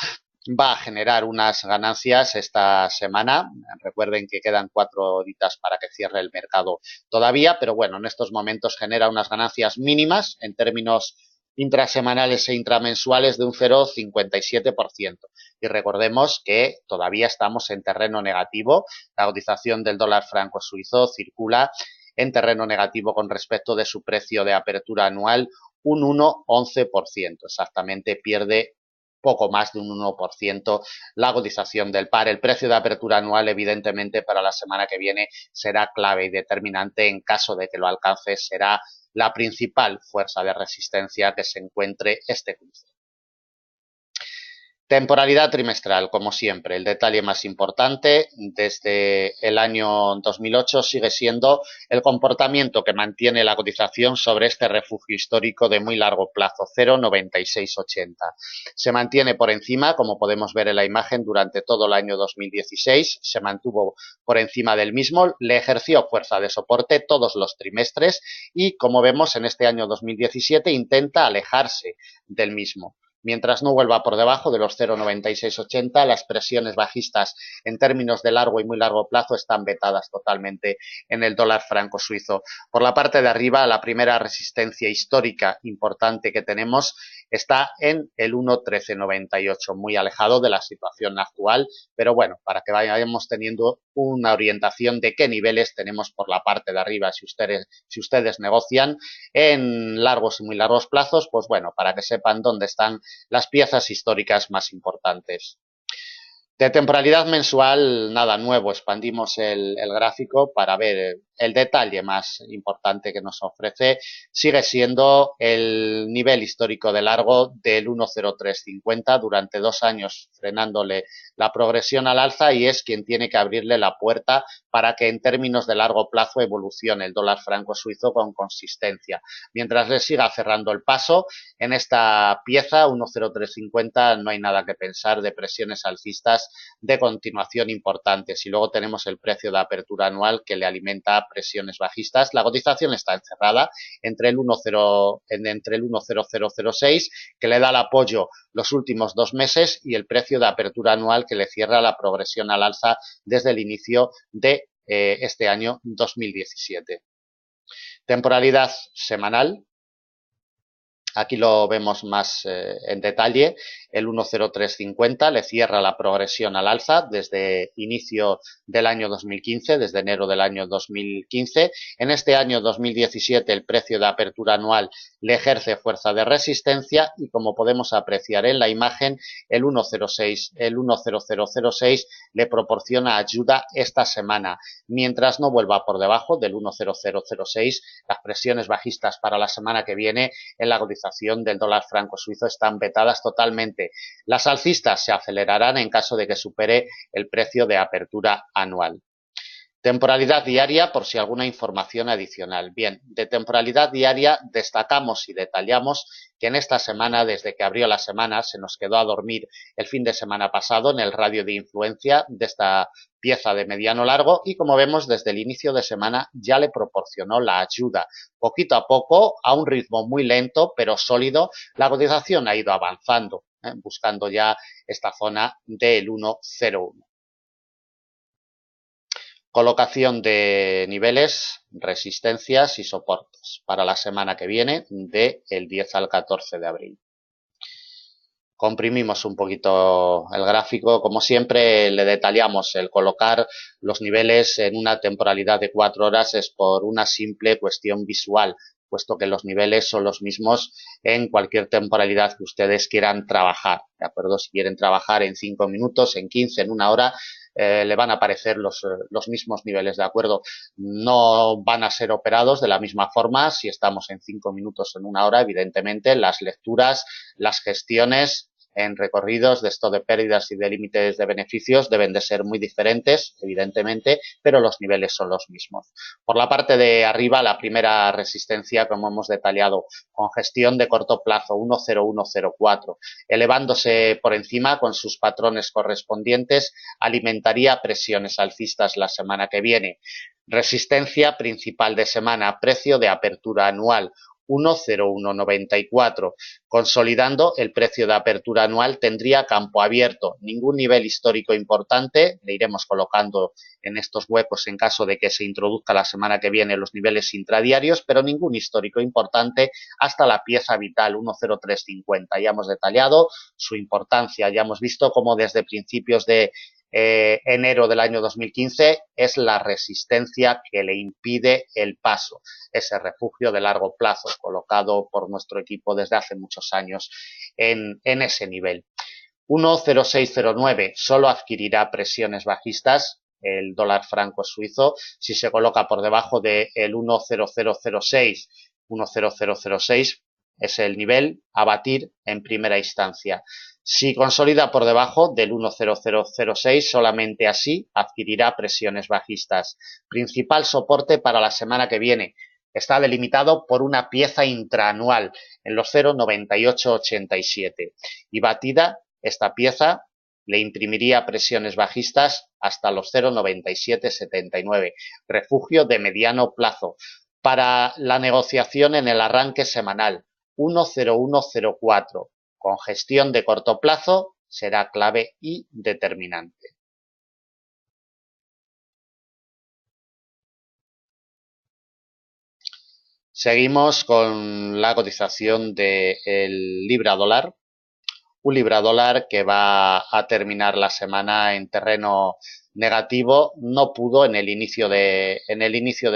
va a generar unas ganancias esta semana. Recuerden que quedan 4 horitas para que cierre el mercado todavía, pero bueno, en estos momentos genera unas ganancias mínimas en términos intrasemanales e intramensuales de un 0,57%. Y recordemos que todavía estamos en terreno negativo. La cotización del dólar franco suizo circula en terreno negativo con respecto de su precio de apertura anual, un 1,11%. Exactamente, pierde poco más de un 1% la cotización del par. El precio de apertura anual, evidentemente, para la semana que viene será clave y determinante. En caso de que lo alcance, será la principal fuerza de resistencia que se encuentre este cruce. Temporalidad trimestral, como siempre, el detalle más importante desde el año 2008 sigue siendo el comportamiento que mantiene la cotización sobre este refugio histórico de muy largo plazo, 0,9680. Se mantiene por encima, como podemos ver en la imagen, durante todo el año 2016, se mantuvo por encima del mismo, le ejerció fuerza de soporte todos los trimestres y, como vemos en este año 2017, intenta alejarse del mismo. Mientras no vuelva por debajo de los 0,9680, las presiones bajistas en términos de largo y muy largo plazo están vetadas totalmente en el dólar franco suizo. Por la parte de arriba, la primera resistencia histórica importante que tenemos está en el 1,1398, muy alejado de la situación actual, pero bueno, para que vayamos teniendo una orientación de qué niveles tenemos por la parte de arriba si ustedes negocian en largos y muy largos plazos, pues bueno, para que sepan dónde están las piezas históricas más importantes. De temporalidad mensual, nada nuevo, expandimos el gráfico para ver el detalle más importante que nos ofrece. Sigue siendo el nivel histórico de largo del 1,0350 durante 2 años, frenándole la progresión al alza, y es quien tiene que abrirle la puerta para que en términos de largo plazo evolucione el dólar franco suizo con consistencia. Mientras le siga cerrando el paso en esta pieza 1,0350, no hay nada que pensar de presiones alcistas de continuación importantes. Y luego tenemos el precio de apertura anual que le alimenta presiones bajistas. La cotización está encerrada entre el 1,0006, que le da el apoyo los últimos 2 meses, y el precio de apertura anual que le cierra la progresión al alza desde el inicio de este año 2017. Temporalidad semanal. Aquí lo vemos más en detalle. El 1,0350 le cierra la progresión al alza desde inicio del año 2015, desde enero del año 2015. En este año 2017 el precio de apertura anual le ejerce fuerza de resistencia y, como podemos apreciar en la imagen, el 1,0006 le proporciona ayuda esta semana. Mientras no vuelva por debajo del 1,0006, las presiones bajistas para la semana que viene en la cotización del dólar franco suizo están vetadas totalmente. Las alcistas se acelerarán en caso de que supere el precio de apertura anual. Temporalidad diaria, por si alguna información adicional. Bien, de temporalidad diaria destacamos y detallamos que en esta semana, desde que abrió la semana, se nos quedó a dormir el fin de semana pasado en el radio de influencia de esta pieza de mediano largo, y como vemos, desde el inicio de semana ya le proporcionó la ayuda. Poquito a poco, a un ritmo muy lento pero sólido, la cotización ha ido avanzando, buscando ya esta zona del 1,01. Colocación de niveles, resistencias y soportes para la semana que viene, del 10 al 14 de abril. Comprimimos un poquito el gráfico. Como siempre, le detallamos el colocar los niveles en una temporalidad de 4 horas es por una simple cuestión visual, puesto que los niveles son los mismos en cualquier temporalidad que ustedes quieran trabajar, ¿de acuerdo? Si quieren trabajar en 5 minutos, en 15, en una hora, le van a aparecer los mismos niveles, ¿de acuerdo? No van a ser operados de la misma forma si estamos en 5 minutos, en una hora. Evidentemente, las lecturas, las gestiones en recorridos de esto de pérdidas y de límites de beneficios deben de ser muy diferentes, evidentemente, pero los niveles son los mismos. Por la parte de arriba, la primera resistencia, como hemos detallado, con gestión de corto plazo 10104, elevándose por encima con sus patrones correspondientes, alimentaría presiones alcistas la semana que viene. Resistencia principal de semana, precio de apertura anual 10194. Consolidando el precio de apertura anual tendría campo abierto, ningún nivel histórico importante, le iremos colocando en estos huecos en caso de que se introduzca la semana que viene los niveles intradiarios, pero ningún histórico importante hasta la pieza vital 10350. Ya hemos detallado su importancia, ya hemos visto cómo desde principios de enero del año 2015 es la resistencia que le impide el paso, ese refugio de largo plazo colocado por nuestro equipo desde hace muchos años en ese nivel. 10609 solo adquirirá presiones bajistas el dólar franco suizo si se coloca por debajo del 10006. 10006 es el nivel a batir en primera instancia. Si consolida por debajo del 10006, solamente así adquirirá presiones bajistas. Principal soporte para la semana que viene. Está delimitado por una pieza intraanual en los 0,9887 y batida esta pieza le imprimiría presiones bajistas hasta los 0,9779, refugio de mediano plazo. Para la negociación en el arranque semanal, 10104, con gestión de corto plazo, será clave y determinante. Seguimos con la cotización del libra dólar. Un libra dólar que va a terminar la semana en terreno negativo. No pudo en el inicio de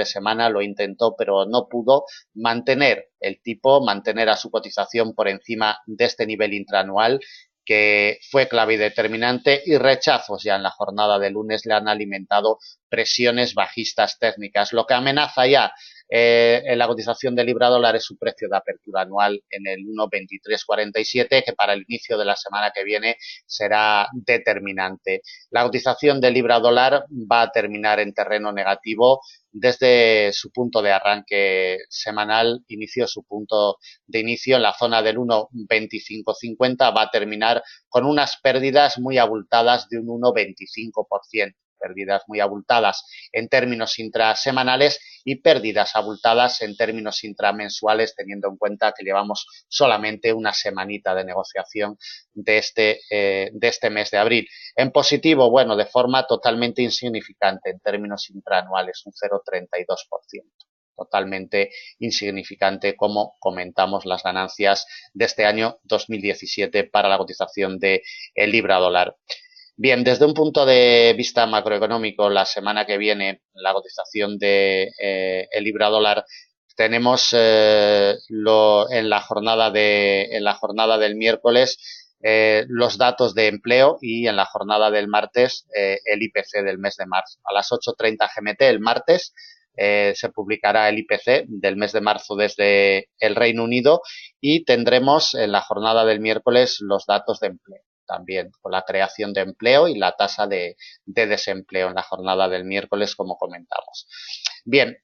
semana, lo intentó, pero no pudo mantener el tipo, mantener a su cotización por encima de este nivel intraanual, que fue clave y determinante, y rechazos ya en la jornada de lunes le han alimentado presiones bajistas técnicas, lo que amenaza ya en la cotización del libra dólar es su precio de apertura anual en el 1,2347, que para el inicio de la semana que viene será determinante. La cotización del libra dólar va a terminar en terreno negativo. Desde su punto de arranque semanal, inició su punto de inicio en la zona del 1,2550, va a terminar con unas pérdidas muy abultadas de un 1,25%. Pérdidas muy abultadas en términos intrasemanales y pérdidas abultadas en términos intramensuales, teniendo en cuenta que llevamos solamente una semanita de negociación de este mes de abril. En positivo, bueno, de forma totalmente insignificante en términos intraanuales, un 0,32%. Totalmente insignificante, como comentamos, las ganancias de este año 2017 para la cotización del libra dólar. Bien, desde un punto de vista macroeconómico, la semana que viene, la cotización de el libra dólar, tenemos en la jornada del miércoles los datos de empleo y en la jornada del martes el IPC del mes de marzo. A las 8:30 GMT el martes se publicará el IPC del mes de marzo desde el Reino Unido y tendremos en la jornada del miércoles los datos de empleo, también con la creación de empleo y la tasa de desempleo en la jornada del miércoles, como comentamos. Bien,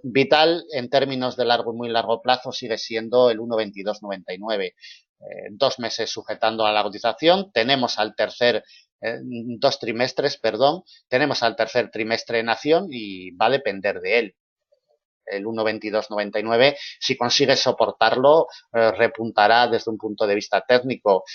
vital en términos de largo y muy largo plazo sigue siendo el 1,2299. 2 meses sujetando a la cotización, tenemos al tercer 2 trimestres, perdón, tenemos al tercer trimestre en acción y va a depender de él. El 1,2299, si consigue soportarlo, repuntará desde un punto de vista técnico.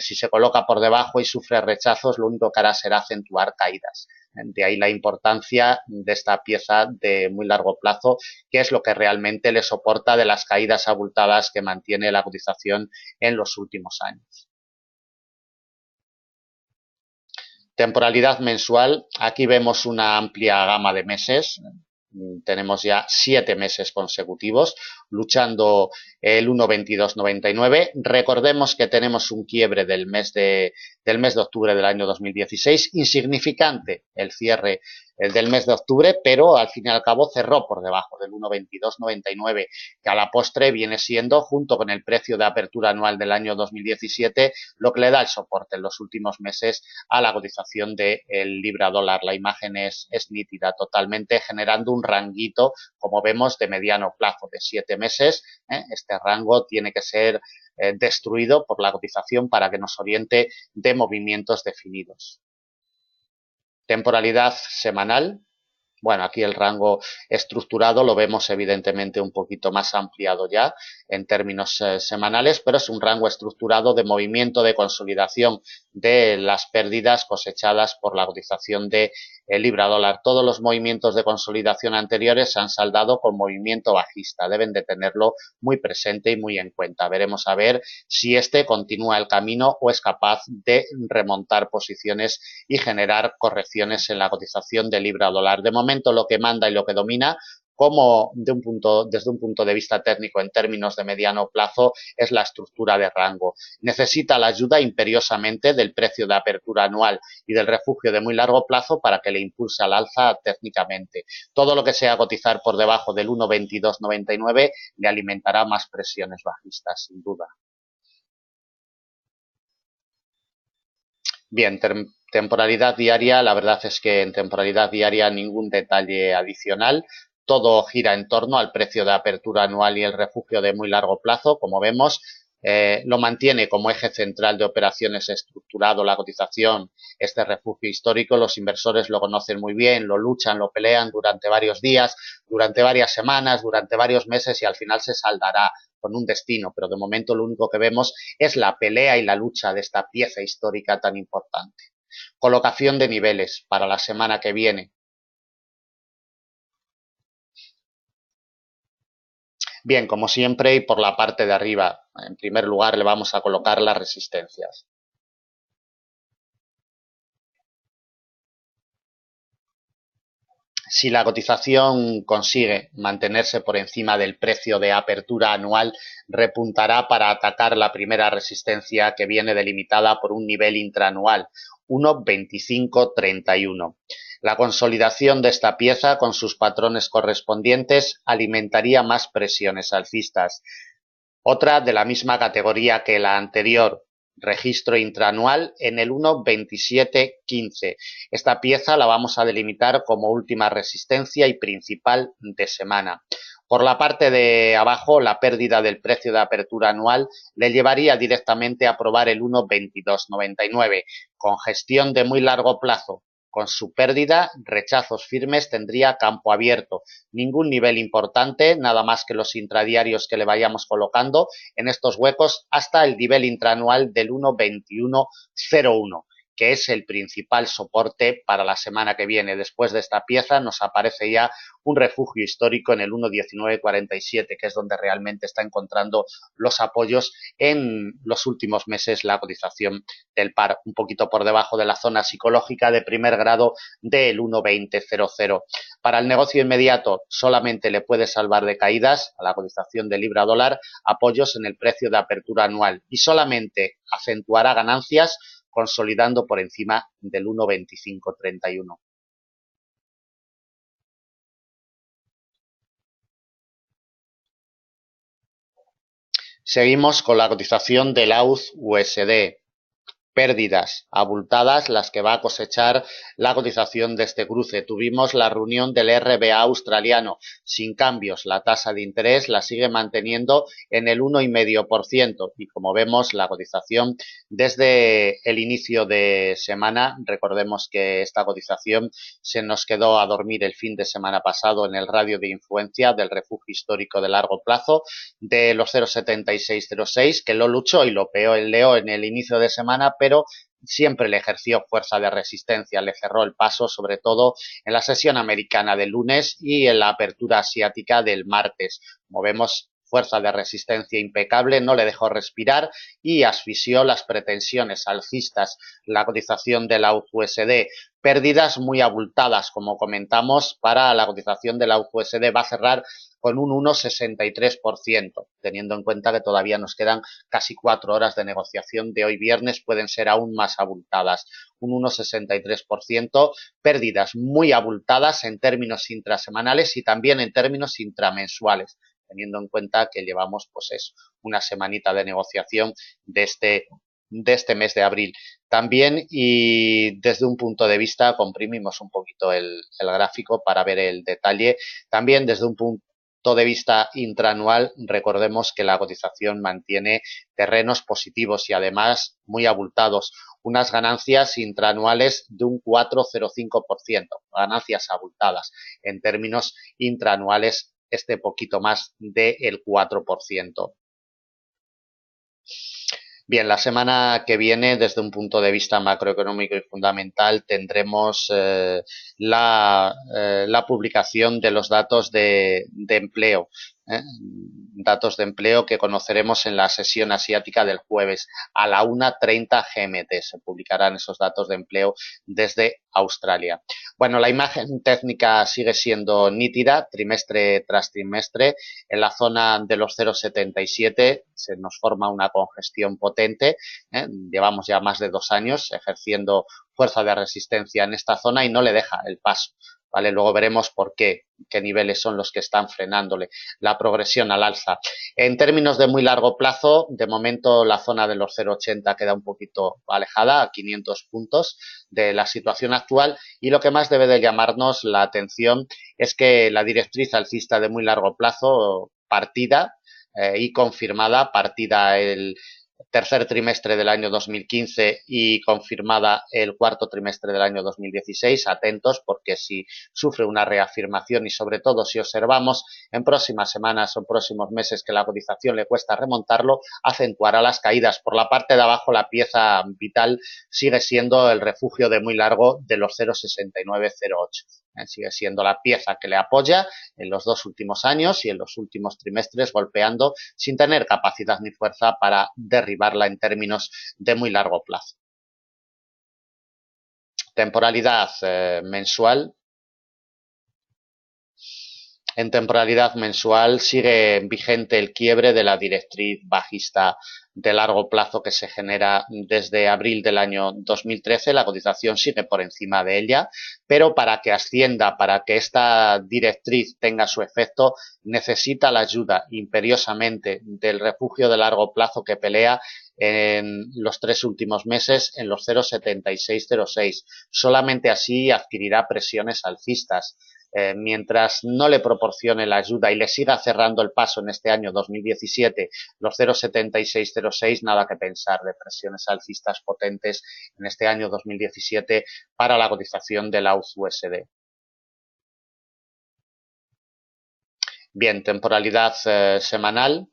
Si se coloca por debajo y sufre rechazos, lo único que hará será acentuar caídas. De ahí la importancia de esta pieza de muy largo plazo, que es lo que realmente le soporta de las caídas abultadas que mantiene la cotización en los últimos años. Temporalidad mensual, aquí vemos una amplia gama de meses. Tenemos ya 7 meses consecutivos luchando el 1,2299. Recordemos que tenemos un quiebre del mes de octubre del año 2016, insignificante el cierre del mes de octubre, pero al fin y al cabo cerró por debajo del 1,2299, que a la postre viene siendo, junto con el precio de apertura anual del año 2017, lo que le da el soporte en los últimos meses a la cotización del libra dólar. La imagen es nítida totalmente, generando un ranguito, como vemos, de mediano plazo de 7 meses. Este rango tiene que ser destruido por la cotización para que nos oriente de movimientos definidos. Temporalidad semanal. Bueno, aquí el rango estructurado lo vemos evidentemente un poquito más ampliado ya en términos semanales, pero es un rango estructurado de movimiento de consolidación de las pérdidas cosechadas por la cotización de libra dólar. Todos los movimientos de consolidación anteriores se han saldado con movimiento bajista. Deben de tenerlo muy presente y muy en cuenta. Veremos a ver si este continúa el camino o es capaz de remontar posiciones y generar correcciones en la cotización de libra dólar. De momento lo que manda y lo que domina, como desde un punto de vista técnico en términos de mediano plazo, es la estructura de rango. Necesita la ayuda imperiosamente del precio de apertura anual y del refugio de muy largo plazo para que le impulse al alza técnicamente. Todo lo que sea cotizar por debajo del 1,2299 le alimentará más presiones bajistas, sin duda. Bien, temporalidad diaria, la verdad es que en temporalidad diaria ningún detalle adicional. Todo gira en torno al precio de apertura anual y el refugio de muy largo plazo, como vemos. Lo mantiene como eje central de operaciones estructurado la cotización, este refugio histórico. Los inversores lo conocen muy bien, lo luchan, lo pelean durante varios días, durante varias semanas, durante varios meses y al final se saldará con un destino, pero de momento lo único que vemos es la pelea y la lucha de esta pieza histórica tan importante. Colocación de niveles para la semana que viene. Bien, como siempre, y por la parte de arriba, en primer lugar le vamos a colocar las resistencias. Si la cotización consigue mantenerse por encima del precio de apertura anual, repuntará para atacar la primera resistencia, que viene delimitada por un nivel intraanual, 1,2531. La consolidación de esta pieza con sus patrones correspondientes alimentaría más presiones alcistas. Otra de la misma categoría que la anterior, registro intraanual en el 1,2715. Esta pieza la vamos a delimitar como última resistencia y principal de semana. Por la parte de abajo, la pérdida del precio de apertura anual le llevaría directamente a probar el 1,2299. Con gestión de muy largo plazo, con su pérdida, rechazos firmes, tendría campo abierto. Ningún nivel importante, nada más que los intradiarios que le vayamos colocando en estos huecos hasta el nivel intraanual del 1,2101, que es el principal soporte para la semana que viene. Después de esta pieza nos aparece ya un refugio histórico en el 1,1947, que es donde realmente está encontrando los apoyos en los últimos meses la cotización del par, un poquito por debajo de la zona psicológica de primer grado del 1,2000. Para el negocio inmediato solamente le puede salvar de caídas a la cotización de libra dólar apoyos en el precio de apertura anual y solamente acentuará ganancias consolidando por encima del 1,2531. Seguimos con la cotización del AUD-USD. Pérdidas abultadas las que va a cosechar la cotización de este cruce. Tuvimos la reunión del RBA australiano sin cambios. La tasa de interés la sigue manteniendo en el 1,5% y como vemos la cotización desde el inicio de semana, recordemos que esta cotización se nos quedó a dormir el fin de semana pasado en el radio de influencia del refugio histórico de largo plazo de los 0,7606, que lo luchó y lo peleó en el inicio de semana, pero siempre le ejerció fuerza de resistencia, le cerró el paso, sobre todo en la sesión americana del lunes y en la apertura asiática del martes. Como vemos, fuerza de resistencia impecable, no le dejó respirar y asfixió las pretensiones alcistas. La cotización de la USD, pérdidas muy abultadas, como comentamos, para la cotización de la USD va a cerrar con un 1,63%, teniendo en cuenta que todavía nos quedan casi 4 horas de negociación de hoy viernes, pueden ser aún más abultadas. Un 1,63%, pérdidas muy abultadas en términos intrasemanales y también en términos intramensuales, teniendo en cuenta que llevamos pues eso, una semanita de negociación de este mes de abril. También, y desde un punto de vista, comprimimos un poquito el gráfico para ver el detalle, también desde un punto de vista intraanual, recordemos que la cotización mantiene terrenos positivos y además muy abultados, unas ganancias intraanuales de un 4,05%, ganancias abultadas en términos intraanuales, este poquito más del 4%. Bien, la semana que viene, desde un punto de vista macroeconómico y fundamental, tendremos la publicación de los datos de empleo. Datos de empleo que conoceremos en la sesión asiática del jueves a la 1:30 GMT. Se publicarán esos datos de empleo desde Australia. Bueno, la imagen técnica sigue siendo nítida, trimestre tras trimestre. En la zona de los 0,77 se nos forma una congestión potente. Llevamos ya más de 2 años ejerciendo fuerza de resistencia en esta zona y no le deja el paso. ¿Vale? Luego veremos por qué niveles son los que están frenándole la progresión al alza. En términos de muy largo plazo, de momento la zona de los 0,80 queda un poquito alejada, a 500 puntos de la situación actual, y lo que más debe de llamarnos la atención es que la directriz alcista de muy largo plazo, partida y confirmada, partida el tercer trimestre del año 2015 y confirmada el cuarto trimestre del año 2016. Atentos, porque si sufre una reafirmación y sobre todo si observamos en próximas semanas o próximos meses que la cotización le cuesta remontarlo, acentuará las caídas. Por la parte de abajo, la pieza vital sigue siendo el refugio de muy largo de los 0,6908. Sigue siendo la pieza que le apoya en los 2 últimos años y en los últimos trimestres, golpeando sin tener capacidad ni fuerza para derribarla en términos de muy largo plazo. Temporalidad mensual. En temporalidad mensual sigue vigente el quiebre de la directriz bajista de largo plazo que se genera desde abril del año 2013. La cotización sigue por encima de ella, pero para que ascienda, para que esta directriz tenga su efecto, necesita la ayuda imperiosamente del refugio de largo plazo que pelea en los 3 últimos meses en los 0,7606. Solamente así adquirirá presiones alcistas. Mientras no le proporcione la ayuda y le siga cerrando el paso en este año 2017, los 0,7606, nada que pensar de presiones alcistas potentes en este año 2017 para la cotización de la USD. Bien, temporalidad semanal.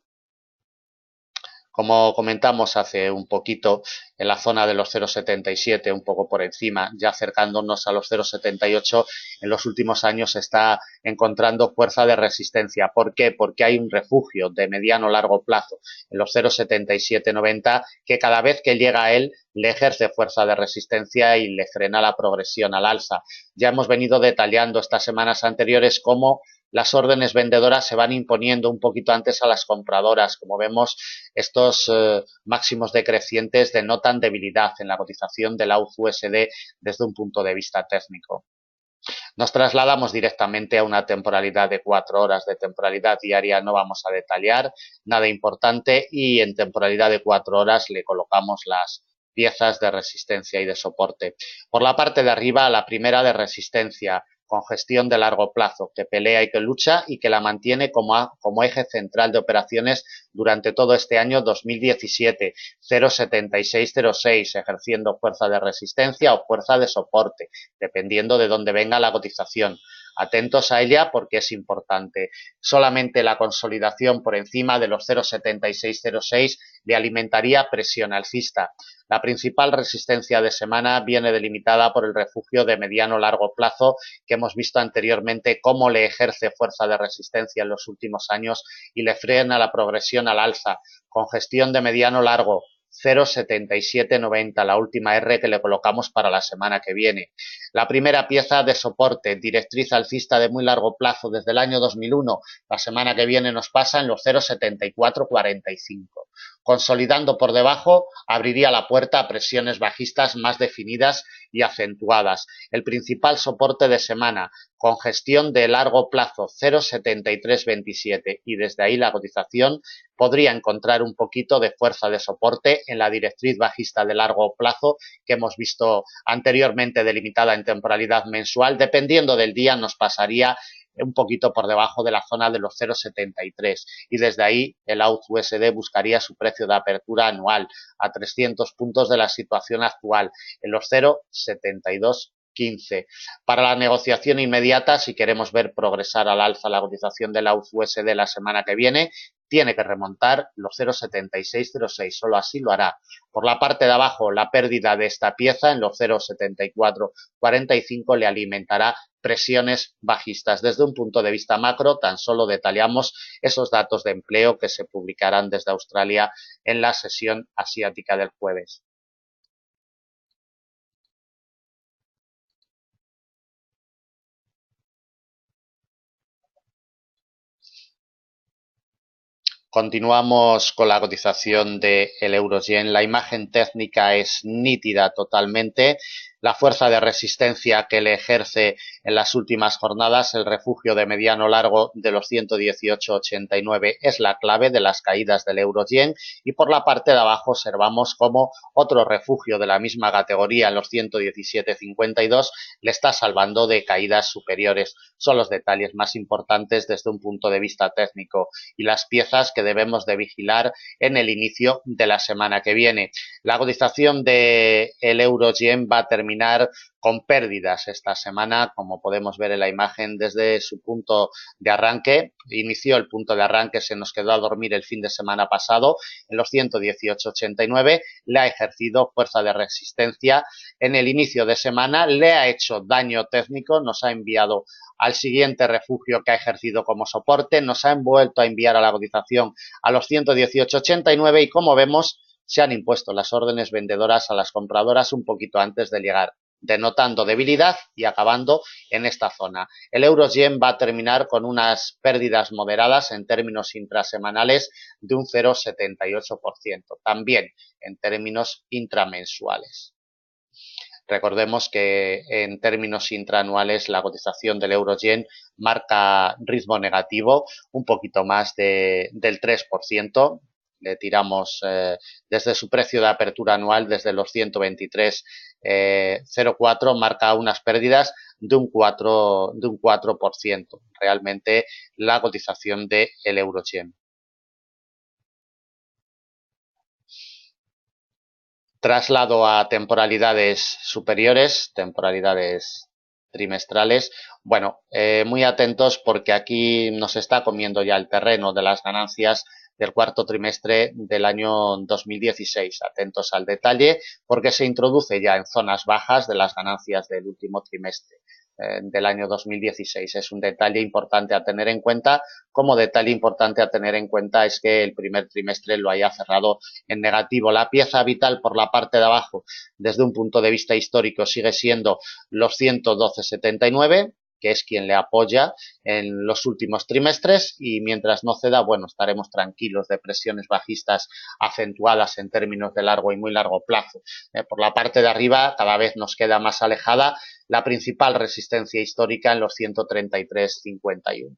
Como comentamos hace un poquito, en la zona de los 0,77, un poco por encima, ya acercándonos a los 0,78, en los últimos años se está encontrando fuerza de resistencia. ¿Por qué? Porque hay un refugio de mediano largo plazo en los 0,7790 que cada vez que llega a él le ejerce fuerza de resistencia y le frena la progresión al alza. Ya hemos venido detallando estas semanas anteriores cómo las órdenes vendedoras se van imponiendo un poquito antes a las compradoras. Como vemos, estos máximos decrecientes denotan debilidad en la cotización de la USD desde un punto de vista técnico. Nos trasladamos directamente a una temporalidad de 4 horas. De temporalidad diaria no vamos a detallar nada importante, y en temporalidad de 4 horas le colocamos las piezas de resistencia y de soporte. Por la parte de arriba, la primera de resistencia, congestión de largo plazo, que pelea y que lucha y que la mantiene como eje central de operaciones durante todo este año 2017, 0,7606, ejerciendo fuerza de resistencia o fuerza de soporte, dependiendo de dónde venga la cotización. Atentos a ella porque es importante. Solamente la consolidación por encima de los 0,7606 le alimentaría presión alcista. La principal resistencia de semana viene delimitada por el refugio de mediano-largo plazo que hemos visto anteriormente cómo le ejerce fuerza de resistencia en los últimos años y le frena la progresión al alza. Congestión de mediano-largo 0,7790, la última R que le colocamos para la semana que viene. La primera pieza de soporte, directriz alcista de muy largo plazo desde el año 2001, la semana que viene nos pasa en los 0,7445. Consolidando por debajo, abriría la puerta a presiones bajistas más definidas y acentuadas. El principal soporte de semana, congestión de largo plazo 0,7327 y desde ahí la cotización podría encontrar un poquito de fuerza de soporte en la directriz bajista de largo plazo que hemos visto anteriormente delimitada en temporalidad mensual. Dependiendo del día nos pasaría un poquito por debajo de la zona de los 0,73 y desde ahí el AUD-USD buscaría su precio de apertura anual a 300 puntos de la situación actual en los 0,7215. Para la negociación inmediata, si queremos ver progresar al alza la cotización del AUD-USD la semana que viene, tiene que remontar los 0,7606, solo así lo hará. Por la parte de abajo, la pérdida de esta pieza en los 0,7445 le alimentará presiones bajistas. Desde un punto de vista macro, tan solo detallamos esos datos de empleo que se publicarán desde Australia en la sesión asiática del jueves. Continuamos con la cotización del euro-yen. La imagen técnica es nítida totalmente. La fuerza de resistencia que le ejerce en las últimas jornadas, el refugio de mediano largo de los 118,89 es la clave de las caídas del euro-yen y por la parte de abajo observamos como otro refugio de la misma categoría en los 117,52 le está salvando de caídas superiores. Son los detalles más importantes desde un punto de vista técnico y las piezas que debemos de vigilar en el inicio de la semana que viene. La cotización del euro-yen va a terminar con pérdidas esta semana, como podemos ver en la imagen desde su punto de arranque. Inició el punto de arranque, se nos quedó a dormir el fin de semana pasado en los 118,89, le ha ejercido fuerza de resistencia en el inicio de semana, le ha hecho daño técnico, nos ha enviado al siguiente refugio que ha ejercido como soporte, nos ha vuelto a enviar a la cotización a los 118,89 y como vemos se han impuesto las órdenes vendedoras a las compradoras un poquito antes de llegar, denotando debilidad y acabando en esta zona. El euro-yen va a terminar con unas pérdidas moderadas en términos intrasemanales de un 0,78%, también en términos intramensuales. Recordemos que en términos intraanuales la cotización del euro-yen marca ritmo negativo, un poquito más del 3%. Le tiramos desde su precio de apertura anual, desde los 123,04, marca unas pérdidas de un 4%. Realmente la cotización del euro-yen. Traslado a temporalidades superiores, temporalidades trimestrales. Bueno, muy atentos porque aquí nos está comiendo ya el terreno de las ganancias del cuarto trimestre del año 2016. Atentos al detalle porque se introduce ya en zonas bajas de las ganancias del último trimestre del año 2016. Es un detalle importante a tener en cuenta. Como detalle importante a tener en cuenta es que el primer trimestre lo haya cerrado en negativo. La pieza vital por la parte de abajo, desde un punto de vista histórico, sigue siendo los 112,79, que es quien le apoya en los últimos trimestres y mientras no ceda, bueno, estaremos tranquilos de presiones bajistas acentuadas en términos de largo y muy largo plazo. Por la parte de arriba cada vez nos queda más alejada la principal resistencia histórica en los 133,51.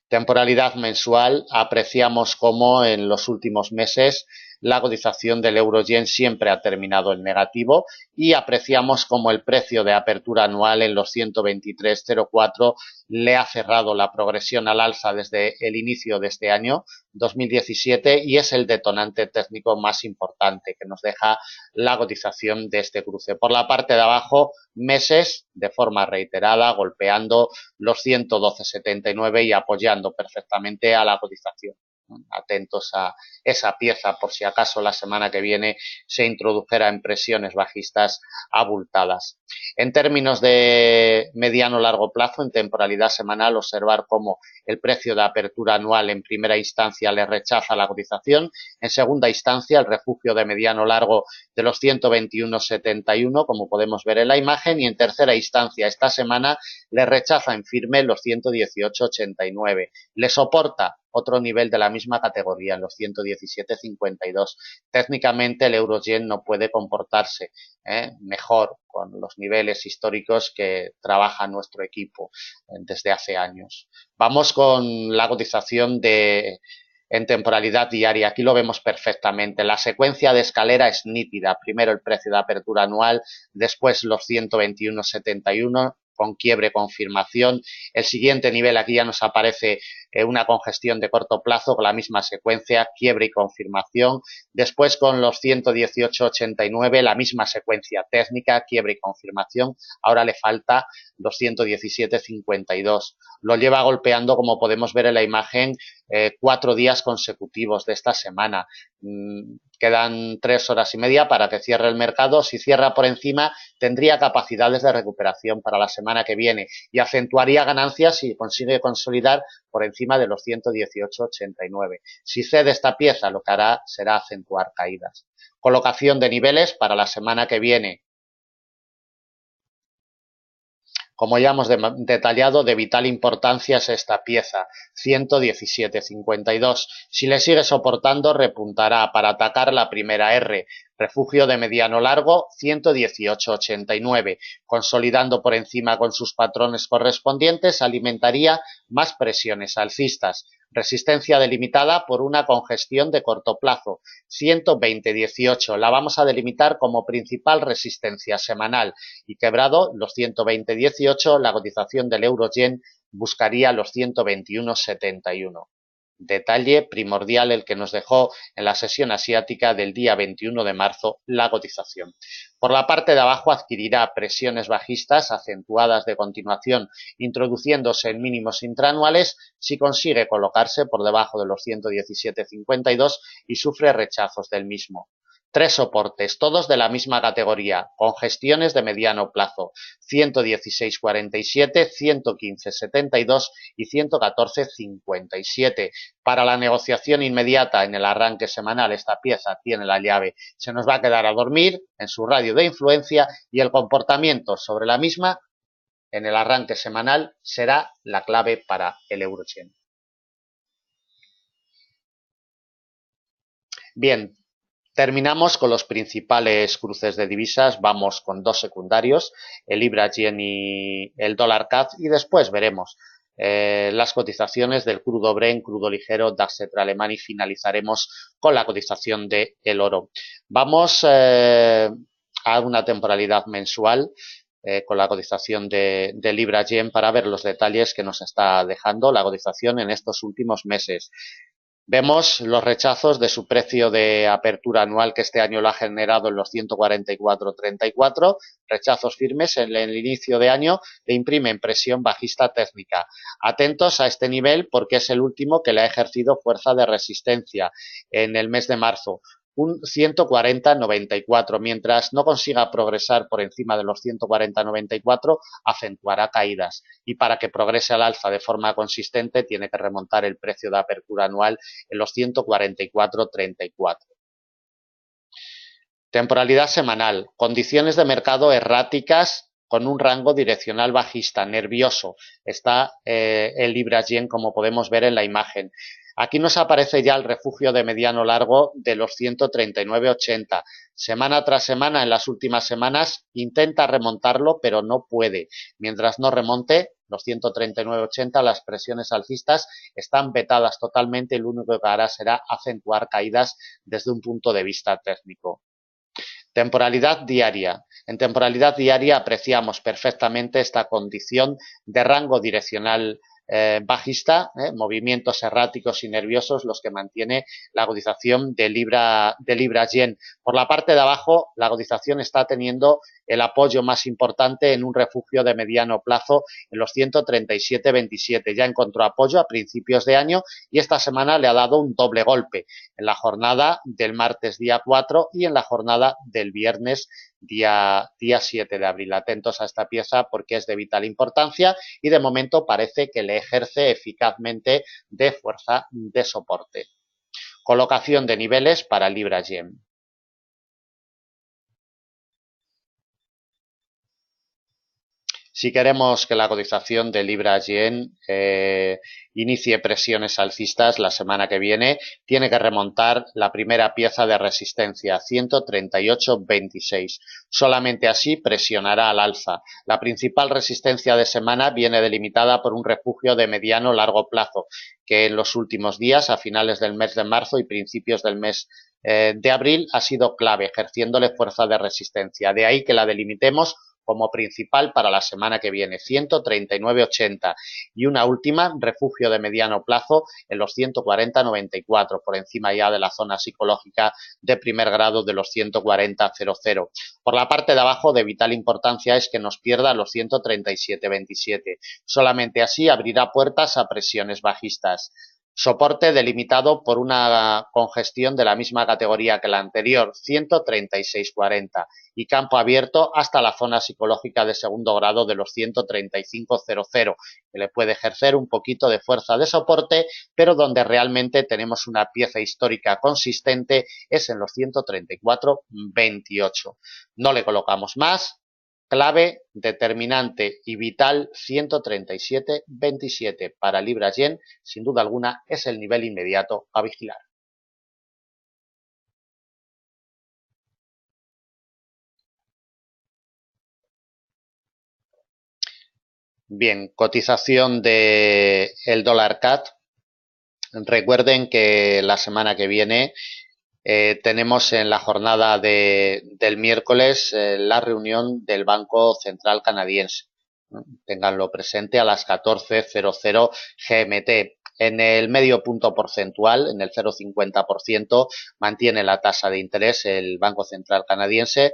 Temporalidad mensual, apreciamos cómo en los últimos meses la cotización del euro-yen siempre ha terminado en negativo y apreciamos como el precio de apertura anual en los 123,04 le ha cerrado la progresión al alza desde el inicio de este año 2017 y es el detonante técnico más importante que nos deja la cotización de este cruce. Por la parte de abajo, meses de forma reiterada golpeando los 112,79 y apoyando perfectamente a la cotización. Atentos a esa pieza por si acaso la semana que viene se introdujera en presiones bajistas abultadas. En términos de mediano largo plazo, en temporalidad semanal, observar cómo el precio de apertura anual en primera instancia le rechaza la cotización, en segunda instancia el refugio de mediano largo de los 121,71 como podemos ver en la imagen y en tercera instancia esta semana le rechaza en firme los 118,89. Le soporta otro nivel de la misma categoría en los 117,52. Técnicamente el euro-yen no puede comportarse mejor con los niveles históricos que trabaja nuestro equipo desde hace años. Vamos con la cotización en temporalidad diaria. Aquí lo vemos perfectamente. La secuencia de escalera es nítida. Primero el precio de apertura anual, después los 121,71 con quiebre confirmación. El siguiente nivel aquí ya nos aparece una congestión de corto plazo con la misma secuencia, quiebre y confirmación. Después con los 118,89 la misma secuencia técnica, quiebre y confirmación. Ahora le falta los 117,52. Lo lleva golpeando, como podemos ver en la imagen, 4 días consecutivos de esta semana. Quedan 3 horas y media para que cierre el mercado. Si cierra por encima, tendría capacidades de recuperación para la semana que viene y acentuaría ganancias si consigue consolidar por encima de los 118,89. Si cede esta pieza, lo que hará será acentuar caídas. Colocación de niveles para la semana que viene. Como ya hemos detallado, de vital importancia es esta pieza, 117,52. Si le sigue soportando, repuntará para atacar la primera R, refugio de mediano largo, 118,89. Consolidando por encima con sus patrones correspondientes, alimentaría más presiones alcistas. Resistencia delimitada por una congestión de corto plazo, 120,18. La vamos a delimitar como principal resistencia semanal y quebrado los 120,18, la cotización del euro-yen buscaría los 121,71. Detalle primordial el que nos dejó en la sesión asiática del día 21 de marzo la cotización. Por la parte de abajo adquirirá presiones bajistas acentuadas de continuación, introduciéndose en mínimos intraanuales si consigue colocarse por debajo de los 117,52 y sufre rechazos del mismo. 3 soportes, todos de la misma categoría, con gestiones de mediano plazo, 116,47, 115,72 y 114,57. Para la negociación inmediata en el arranque semanal, esta pieza tiene la llave. Se nos va a quedar a dormir en su radio de influencia y el comportamiento sobre la misma en el arranque semanal será la clave para el euro-yen. Bien. Terminamos con los principales cruces de divisas, vamos con 2 secundarios, el libra-yen y el dólar-CAD y después veremos las cotizaciones del crudo Brent, crudo ligero, DAX alemán y finalizaremos con la cotización del oro. Vamos a una temporalidad mensual con la cotización de libra-yen para ver los detalles que nos está dejando la cotización en estos últimos meses. Vemos los rechazos de su precio de apertura anual que este año lo ha generado en los 144,34, rechazos firmes en el inicio de año le imprimen presión bajista técnica. Atentos a este nivel porque es el último que le ha ejercido fuerza de resistencia en el mes de marzo. Un 140,94. Mientras no consiga progresar por encima de los 140,94, acentuará caídas. Y para que progrese al alza de forma consistente, tiene que remontar el precio de apertura anual en los 144,34. Temporalidad semanal. Condiciones de mercado erráticas con un rango direccional bajista, nervioso. Está el libra-yen como podemos ver en la imagen. Aquí nos aparece ya el refugio de mediano largo de los 139,80. Semana tras semana, en las últimas semanas, intenta remontarlo, pero no puede. Mientras no remonte los 139,80, las presiones alcistas están vetadas totalmente y lo único que hará será acentuar caídas desde un punto de vista técnico. Temporalidad diaria. En temporalidad diaria apreciamos perfectamente esta condición de rango direccional bajista, movimientos erráticos y nerviosos los que mantiene la agudización de libra-yen. Por la parte de abajo, la agudización está teniendo el apoyo más importante en un refugio de mediano plazo en los 137,27. Ya encontró apoyo a principios de año y esta semana le ha dado un doble golpe en la jornada del martes día 4 y en la jornada del viernes día 7 de abril. Atentos a esta pieza porque es de vital importancia y de momento parece que le ejerce eficazmente de fuerza de soporte. Colocación de niveles para Libra-Yen. Si queremos que la cotización de Libra-Yen inicie presiones alcistas la semana que viene, tiene que remontar la primera pieza de resistencia, 138,26. Solamente así presionará al alza. La principal resistencia de semana viene delimitada por un refugio de mediano-largo plazo, que en los últimos días, a finales del mes de marzo y principios del mes de abril, ha sido clave, ejerciéndole fuerza de resistencia. De ahí que la delimitemos como principal para la semana que viene, 139,80 y una última, refugio de mediano plazo en los 140,94, por encima ya de la zona psicológica de primer grado de los 140,00. Por la parte de abajo, de vital importancia es que nos pierda los 137,27. Solamente así abrirá puertas a presiones bajistas. Soporte delimitado por una congestión de la misma categoría que la anterior, 136,40, y campo abierto hasta la zona psicológica de segundo grado de los 135,00, que le puede ejercer un poquito de fuerza de soporte, pero donde realmente tenemos una pieza histórica consistente es en los 134,28. No le colocamos más. Clave, determinante y vital 137,27 para Libra-Yen, sin duda alguna, es el nivel inmediato a vigilar. Bien, cotización de el dólar CAD. Recuerden que la semana que viene tenemos en la jornada del miércoles la reunión del Banco Central Canadiense. Ténganlo presente a las 14:00 GMT. En el medio punto porcentual, en el 0,50%, mantiene la tasa de interés el Banco Central Canadiense.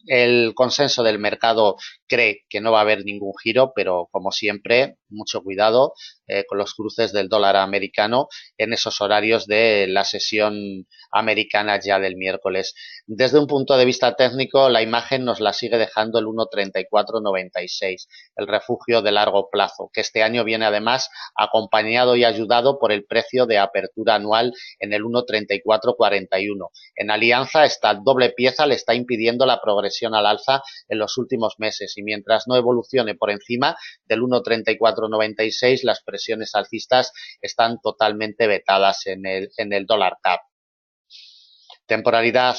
El consenso del mercado cree que no va a haber ningún giro, pero como siempre, mucho cuidado con los cruces del dólar americano en esos horarios de la sesión americana ya del miércoles. Desde un punto de vista técnico, la imagen nos la sigue dejando el 1,3496, el refugio de largo plazo, que este año viene además acompañado y ayudado por el precio de apertura anual en el 1,3441. En alianza, esta doble pieza le está impidiendo la progresión al alza en los últimos meses y mientras no evolucione por encima del 1,3496, las presiones alcistas están totalmente vetadas en el dólar CAD. Temporalidad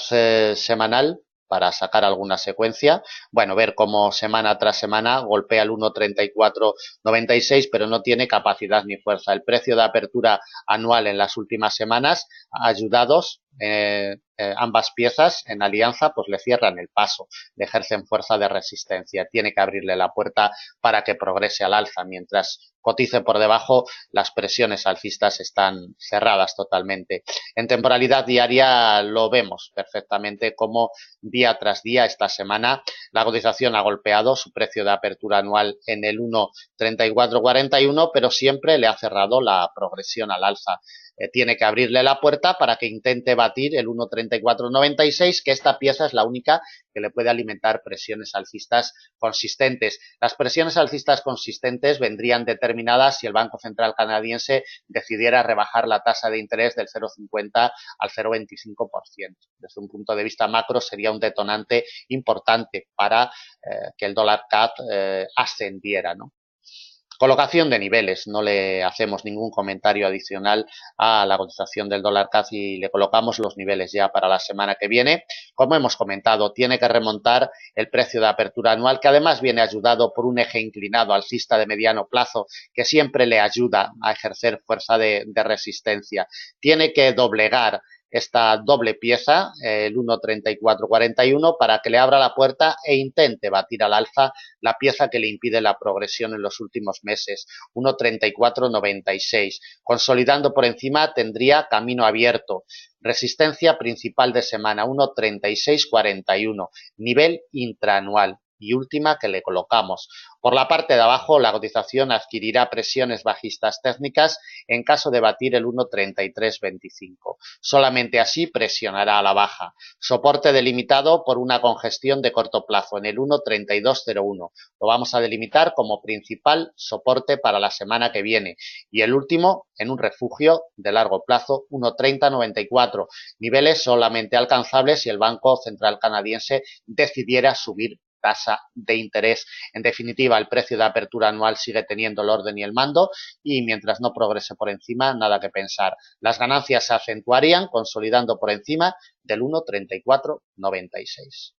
semanal para sacar alguna secuencia. Bueno, ver cómo semana tras semana golpea el 1,3496, pero no tiene capacidad ni fuerza. El precio de apertura anual en las últimas semanas, ayudados ambas piezas en alianza, pues le cierran el paso, le ejercen fuerza de resistencia. Tiene que abrirle la puerta para que progrese al alza. Mientras cotice por debajo, las presiones alcistas están cerradas totalmente. En temporalidad diaria lo vemos perfectamente como día tras día esta semana la cotización ha golpeado su precio de apertura anual en el 1,3441, pero siempre le ha cerrado la progresión al alza. Tiene que abrirle la puerta para que intente batir el 1,3496, que esta pieza es la única que le puede alimentar presiones alcistas consistentes. Las presiones alcistas consistentes vendrían determinadas si el Banco Central Canadiense decidiera rebajar la tasa de interés del 0,50 al 0,25%. Desde un punto de vista macro sería un detonante importante para que el dólar CAD ascendiera, ¿no? Colocación de niveles, no le hacemos ningún comentario adicional a la cotización del dólar CAD y le colocamos los niveles ya para la semana que viene. Como hemos comentado, tiene que remontar el precio de apertura anual, que además viene ayudado por un eje inclinado alcista de mediano plazo que siempre le ayuda a ejercer fuerza de resistencia. Tiene que doblegar esta doble pieza, el 1.3441, para que le abra la puerta e intente batir al alza la pieza que le impide la progresión en los últimos meses, 1.3496. Consolidando por encima tendría camino abierto. Resistencia principal de semana, 1.3641, nivel intraanual. Y última que le colocamos. Por la parte de abajo, la cotización adquirirá presiones bajistas técnicas en caso de batir el 1.3325. Solamente así presionará a la baja. Soporte delimitado por una congestión de corto plazo en el 1.3201. Lo vamos a delimitar como principal soporte para la semana que viene. Y el último, en un refugio de largo plazo, 1.3094. Niveles solamente alcanzables si el Banco Central Canadiense decidiera subir tasa de interés. En definitiva, el precio de apertura anual sigue teniendo el orden y el mando y mientras no progrese por encima, nada que pensar. Las ganancias se acentuarían consolidando por encima del 1.3496.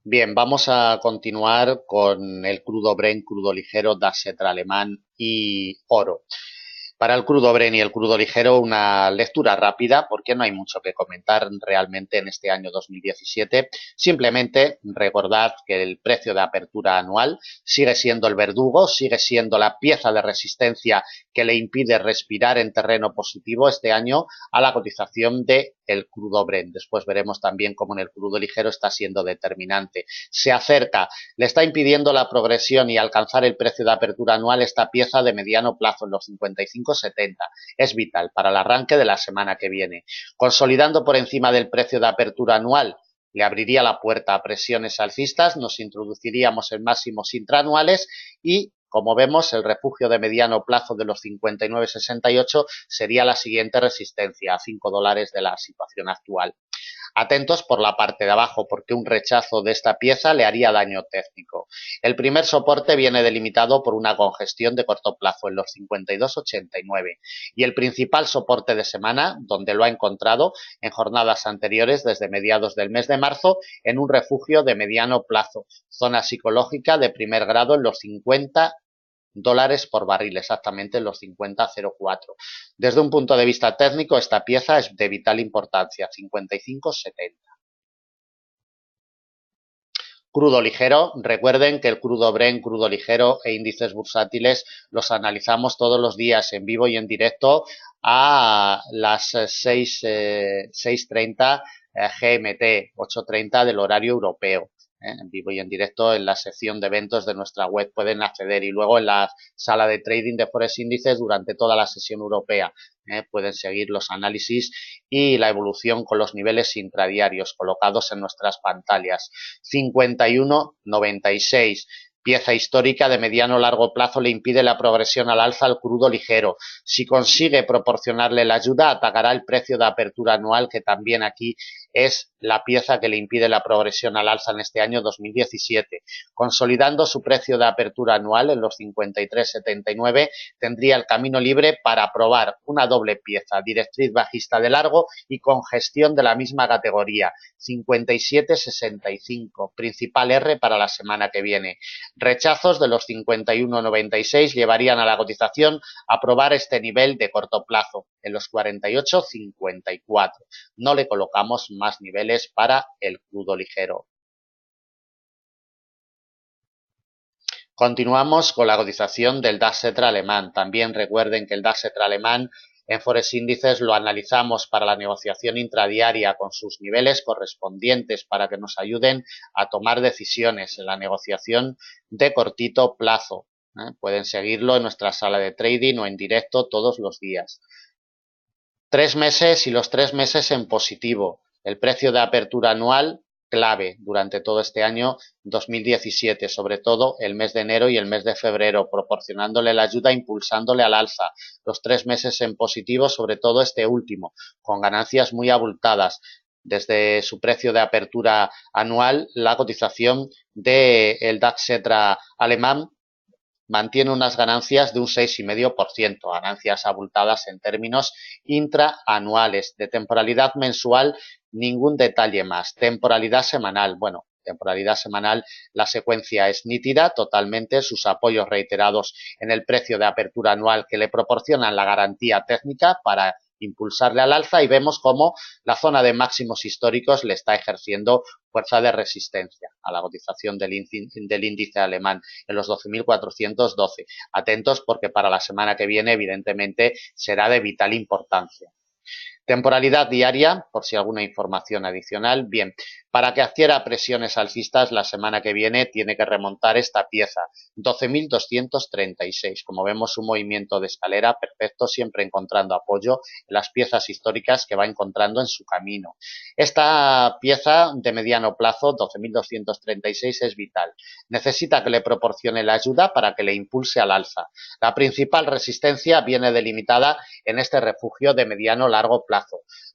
Bien, vamos a continuar con el crudo Brent, crudo ligero, DAX alemán y oro. Para el crudo Brent y el crudo ligero, una lectura rápida porque no hay mucho que comentar realmente en este año 2017. Simplemente recordad que el precio de apertura anual sigue siendo el verdugo, sigue siendo la pieza de resistencia que le impide respirar en terreno positivo este año a la cotización de el crudo Brent. Después veremos también cómo en el crudo ligero está siendo determinante. Se acerca, le está impidiendo la progresión y alcanzar el precio de apertura anual esta pieza de mediano plazo en los 55,70. Es vital para el arranque de la semana que viene. Consolidando por encima del precio de apertura anual, le abriría la puerta a presiones alcistas, nos introduciríamos en máximos intraanuales y como vemos, el refugio de mediano plazo de los 59,68 sería la siguiente resistencia a $5 de la situación actual. Atentos por la parte de abajo porque un rechazo de esta pieza le haría daño técnico. El primer soporte viene delimitado por una congestión de corto plazo en los 52,89 y el principal soporte de semana, donde lo ha encontrado en jornadas anteriores desde mediados del mes de marzo, en un refugio de mediano plazo, zona psicológica de primer grado en los 50 dólares por barril, exactamente en los 50,04. Desde un punto de vista técnico, esta pieza es de vital importancia, 55,70. Crudo ligero, recuerden que el crudo Brent, crudo ligero e índices bursátiles los analizamos todos los días en vivo y en directo a las 6:30 GMT, 8:30 del horario europeo. En vivo y en directo en la sección de eventos de nuestra web pueden acceder y luego en la sala de trading de Forex Índices durante toda la sesión europea pueden seguir los análisis y la evolución con los niveles intradiarios colocados en nuestras pantallas. 51,96. Pieza histórica de mediano largo plazo le impide la progresión al alza al crudo ligero. Si consigue proporcionarle la ayuda, atacará el precio de apertura anual, que también aquí es la pieza que le impide la progresión al alza en este año 2017. Consolidando su precio de apertura anual en los 53,79, tendría el camino libre para probar una doble pieza, directriz bajista de largo y congestión de la misma categoría, 57,65, principal R para la semana que viene. Rechazos de los 51,96 llevarían a la cotización a probar este nivel de corto plazo, en los 48,54. No le colocamos más niveles para el crudo ligero. Continuamos con la cotización del DAX alemán. También recuerden que el DAX alemán en Forex Índices lo analizamos para la negociación intradiaria con sus niveles correspondientes para que nos ayuden a tomar decisiones en la negociación de cortito plazo. Pueden seguirlo en nuestra sala de trading o en directo todos los días. 3 meses y los 3 meses en positivo. El precio de apertura anual clave durante todo este año 2017, sobre todo el mes de enero y el mes de febrero, proporcionándole la ayuda, impulsándole al alza. Los 3 meses en positivo, sobre todo este último, con ganancias muy abultadas. desde su precio de apertura anual, la cotización del DAX Xetra alemán mantiene unas ganancias de un 6,5%, ganancias abultadas en términos intraanuales. De temporalidad mensual, ningún detalle más. Temporalidad semanal, bueno, temporalidad semanal, la secuencia es nítida totalmente, sus apoyos reiterados en el precio de apertura anual que le proporcionan la garantía técnica para impulsarle al alza, y vemos cómo la zona de máximos históricos le está ejerciendo fuerza de resistencia a la cotización del índice alemán en los 12.412. Atentos, porque para la semana que viene evidentemente será de vital importancia. Temporalidad diaria, por si alguna información adicional. Bien, para que adquiera presiones alcistas la semana que viene tiene que remontar esta pieza, 12.236. Como vemos, un movimiento de escalera perfecto, siempre encontrando apoyo en las piezas históricas que va encontrando en su camino. Esta pieza de mediano plazo, 12.236, es vital. Necesita que le proporcione la ayuda para que le impulse al alza. La principal resistencia viene delimitada en este refugio de mediano largo plazo,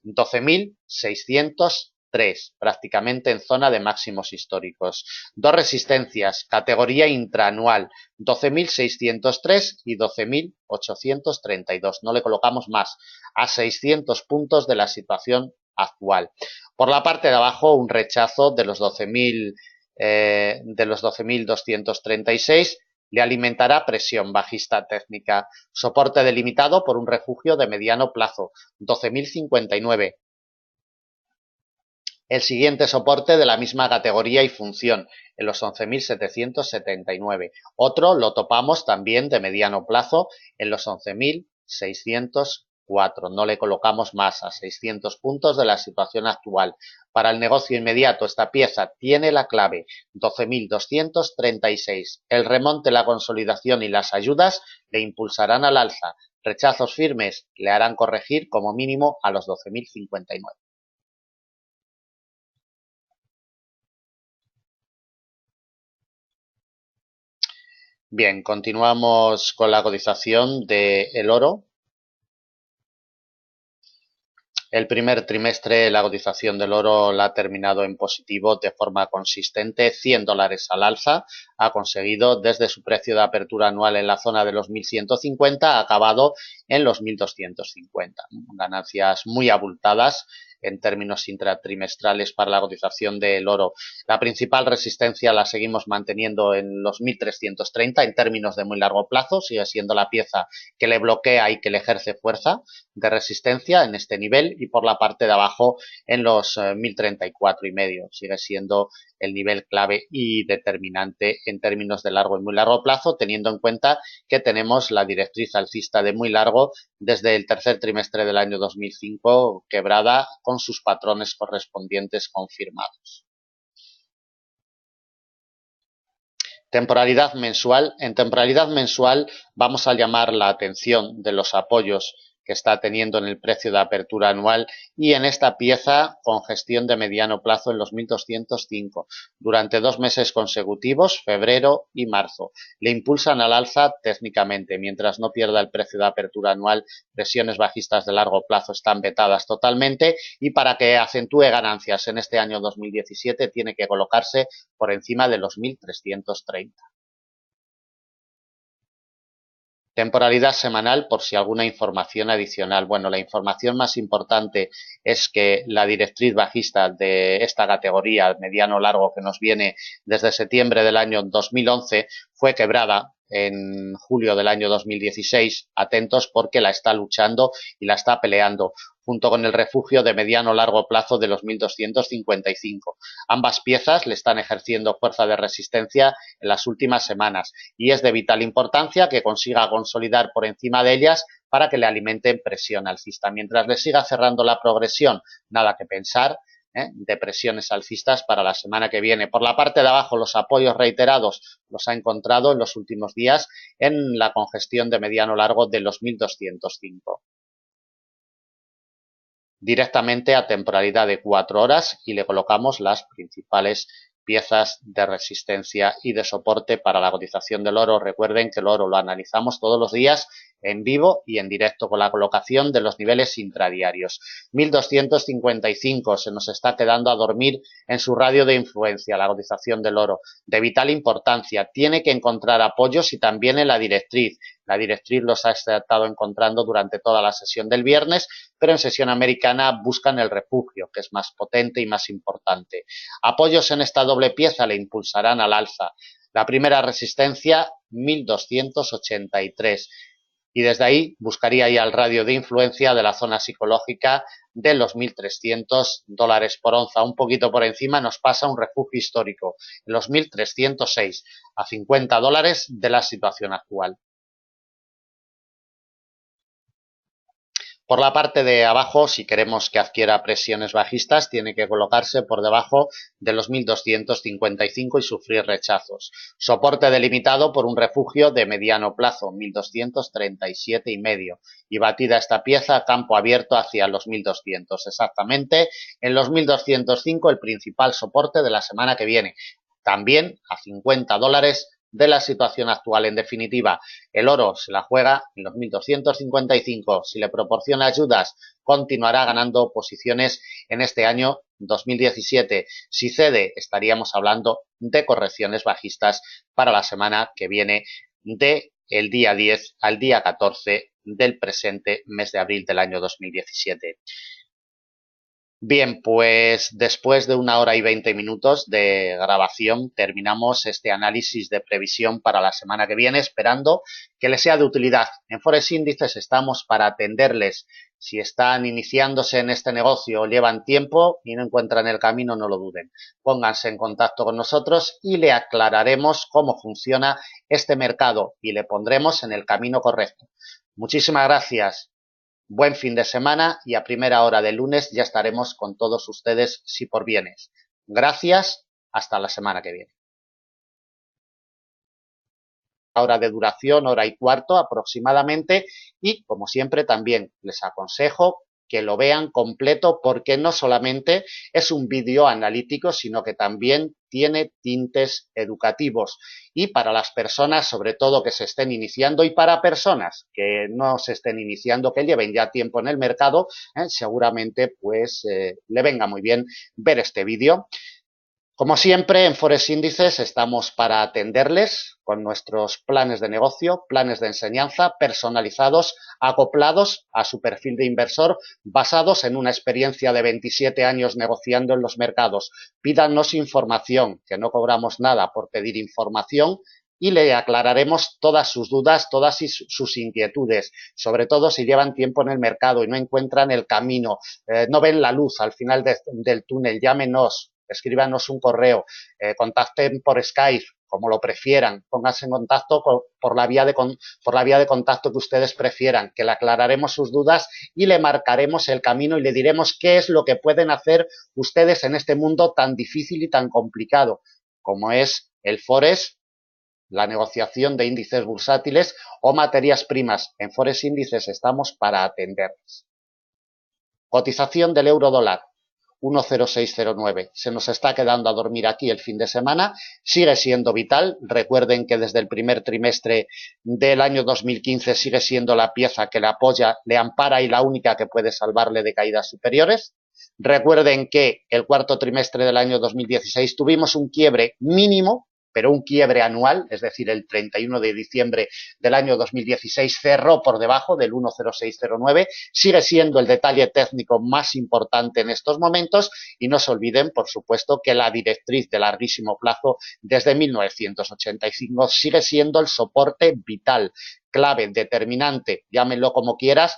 12.603, prácticamente en zona de máximos históricos. Dos resistencias, categoría intraanual, 12.603 y 12.832. No le colocamos más, a 600 puntos de la situación actual. Por la parte de abajo, un rechazo de los 12.236, le alimentará presión bajista técnica. Soporte delimitado por un refugio de mediano plazo, 12.059. El siguiente soporte de la misma categoría y función, en los 11.779. Otro lo topamos también de mediano plazo en los 11.604. No le colocamos más, a 600 puntos de la situación actual. Para el negocio inmediato, esta pieza tiene la clave 12.236. El remonte, la consolidación y las ayudas le impulsarán al alza. Rechazos firmes le harán corregir como mínimo a los 12.059. Bien, continuamos con la cotización del oro. El primer trimestre la cotización del oro la ha terminado en positivo de forma consistente, $100 al alza, ha conseguido desde su precio de apertura anual en la zona de los 1.150, ha acabado en los 1.250. Ganancias muy abultadas en términos intratrimestrales para la cotización del oro. La principal resistencia la seguimos manteniendo en los 1.330 en términos de muy largo plazo, sigue siendo la pieza que le bloquea y que le ejerce fuerza de resistencia en este nivel, y por la parte de abajo en los 1.034,5. Sigue siendo el nivel clave y determinante en términos de largo y muy largo plazo, teniendo en cuenta que tenemos la directriz alcista de muy largo desde el tercer trimestre del año 2005 quebrada, con sus patrones correspondientes confirmados. Temporalidad mensual. En temporalidad mensual vamos a llamar la atención de los apoyos que está teniendo en el precio de apertura anual y en esta pieza con gestión de mediano plazo en los 1.205 durante 2 meses consecutivos, febrero y marzo. Le impulsan al alza técnicamente. Mientras no pierda el precio de apertura anual, presiones bajistas de largo plazo están vetadas totalmente, y para que acentúe ganancias en este año 2017 tiene que colocarse por encima de los 1.330. Temporalidad semanal, por si alguna información adicional. Bueno, la información más importante es que la directriz bajista de esta categoría mediano largo que nos viene desde septiembre del año 2011 fue quebrada en julio del año 2016. Atentos, porque la está luchando y la está peleando junto con el refugio de mediano largo plazo de los 1.255. Ambas piezas le están ejerciendo fuerza de resistencia en las últimas semanas, y es de vital importancia que consiga consolidar por encima de ellas para que le alimenten presión alcista. Mientras le siga cerrando la progresión, nada que pensar de presiones alcistas para la semana que viene. Por la parte de abajo, los apoyos reiterados los ha encontrado en los últimos días en la congestión de mediano largo de los 1.205. Directamente a temporalidad de 4 horas y le colocamos las principales piezas de resistencia y de soporte para la cotización del oro. Recuerden que el oro lo analizamos todos los días en vivo y en directo con la colocación de los niveles intradiarios. 1255 se nos está quedando a dormir en su radio de influencia, la cotización del oro, de vital importancia. Tiene que encontrar apoyos y también en la directriz. La directriz los ha estado encontrando durante toda la sesión del viernes, pero en sesión americana buscan el refugio, que es más potente y más importante. Apoyos en esta doble pieza le impulsarán al alza. La primera resistencia, 1283. Y desde ahí buscaría ya el radio de influencia de la zona psicológica de los $1.300 por onza. Un poquito por encima nos pasa un refugio histórico, en los 1.306, a $50 de la situación actual. Por la parte de abajo, si queremos que adquiera presiones bajistas, tiene que colocarse por debajo de los 1255 y sufrir rechazos. Soporte delimitado por un refugio de mediano plazo, 1237,5. Y batida esta pieza, campo abierto hacia los 1200. Exactamente en los 1205, el principal soporte de la semana que viene. También a $50 de la situación actual. En definitiva, el oro se la juega en los 1255. Si le proporciona ayudas, continuará ganando posiciones en este año 2017. Si cede, estaríamos hablando de correcciones bajistas para la semana que viene, de el día 10 al día 14 del presente mes de abril del año 2017. Bien, pues después de 1 hora y 20 minutos de grabación terminamos este análisis de previsión para la semana que viene, esperando que les sea de utilidad. En Forex Índices estamos para atenderles. Si están iniciándose en este negocio o llevan tiempo y no encuentran el camino, no lo duden. Pónganse en contacto con nosotros y le aclararemos cómo funciona este mercado y le pondremos en el camino correcto. Muchísimas gracias. Buen fin de semana y a primera hora de lunes ya estaremos con todos ustedes si por bienes. Gracias, hasta la semana que viene. Hora de duración, 1 hora y cuarto aproximadamente, y como siempre también les aconsejo que lo vean completo porque no solamente es un vídeo analítico, sino que también tiene tintes educativos y para las personas, sobre todo que se estén iniciando, y para personas que no se estén iniciando, que lleven ya tiempo en el mercado, seguramente pues le venga muy bien ver este vídeo. Como siempre, en Forex Índices estamos para atenderles con nuestros planes de negocio, planes de enseñanza personalizados, acoplados a su perfil de inversor, basados en una experiencia de 27 años negociando en los mercados. Pídanos información, que no cobramos nada por pedir información, y le aclararemos todas sus dudas, todas sus inquietudes, sobre todo si llevan tiempo en el mercado y no encuentran el camino, no ven la luz al final del túnel. Llámenos, escríbanos un correo, contacten por Skype, como lo prefieran, pónganse en contacto por la vía de contacto que ustedes prefieran, que le aclararemos sus dudas y le marcaremos el camino y le diremos qué es lo que pueden hacer ustedes en este mundo tan difícil y tan complicado como es el Forex, la negociación de índices bursátiles o materias primas. En Forex Índices estamos para atenderles. Cotización del euro dólar. 1,0609. Se nos está quedando a dormir aquí el fin de semana. Sigue siendo vital. Recuerden que desde el primer trimestre del año 2015 sigue siendo la pieza que le apoya, le ampara y la única que puede salvarle de caídas superiores. Recuerden que el cuarto trimestre del año 2016 tuvimos un quiebre mínimo, pero un quiebre anual, es decir, el 31 de diciembre del año 2016 cerró por debajo del 1,0609, sigue siendo el detalle técnico más importante en estos momentos y no se olviden, por supuesto, que la directriz de larguísimo plazo desde 1985 sigue siendo el soporte vital, clave, determinante, llámenlo como quieran,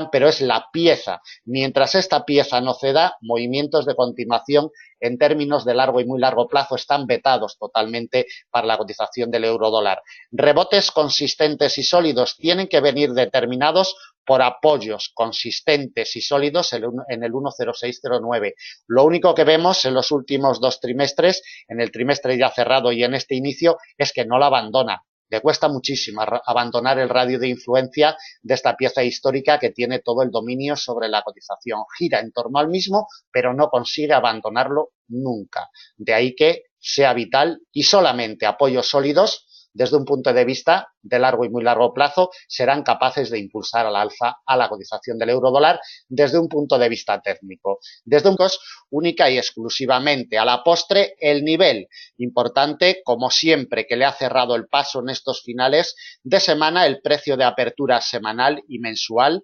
pero es la pieza. Mientras esta pieza no ceda, movimientos de continuación en términos de largo y muy largo plazo están vetados totalmente para la cotización del euro dólar. Rebotes consistentes y sólidos tienen que venir determinados por apoyos consistentes y sólidos en el 1,0609. Lo único que vemos en los últimos 2 trimestres, en el trimestre ya cerrado y en este inicio, es que no la abandona. Le cuesta muchísimo abandonar el radio de influencia de esta pieza histórica que tiene todo el dominio sobre la cotización. Gira en torno al mismo, pero no consigue abandonarlo nunca. De ahí que sea vital y solamente apoyos sólidos desde un punto de vista de largo y muy largo plazo, serán capaces de impulsar al alza a la cotización del euro-dólar desde un punto de vista técnico. Desde un punto única y exclusivamente a la postre, el nivel importante, como siempre que le ha cerrado el paso en estos finales de semana, el precio de apertura semanal y mensual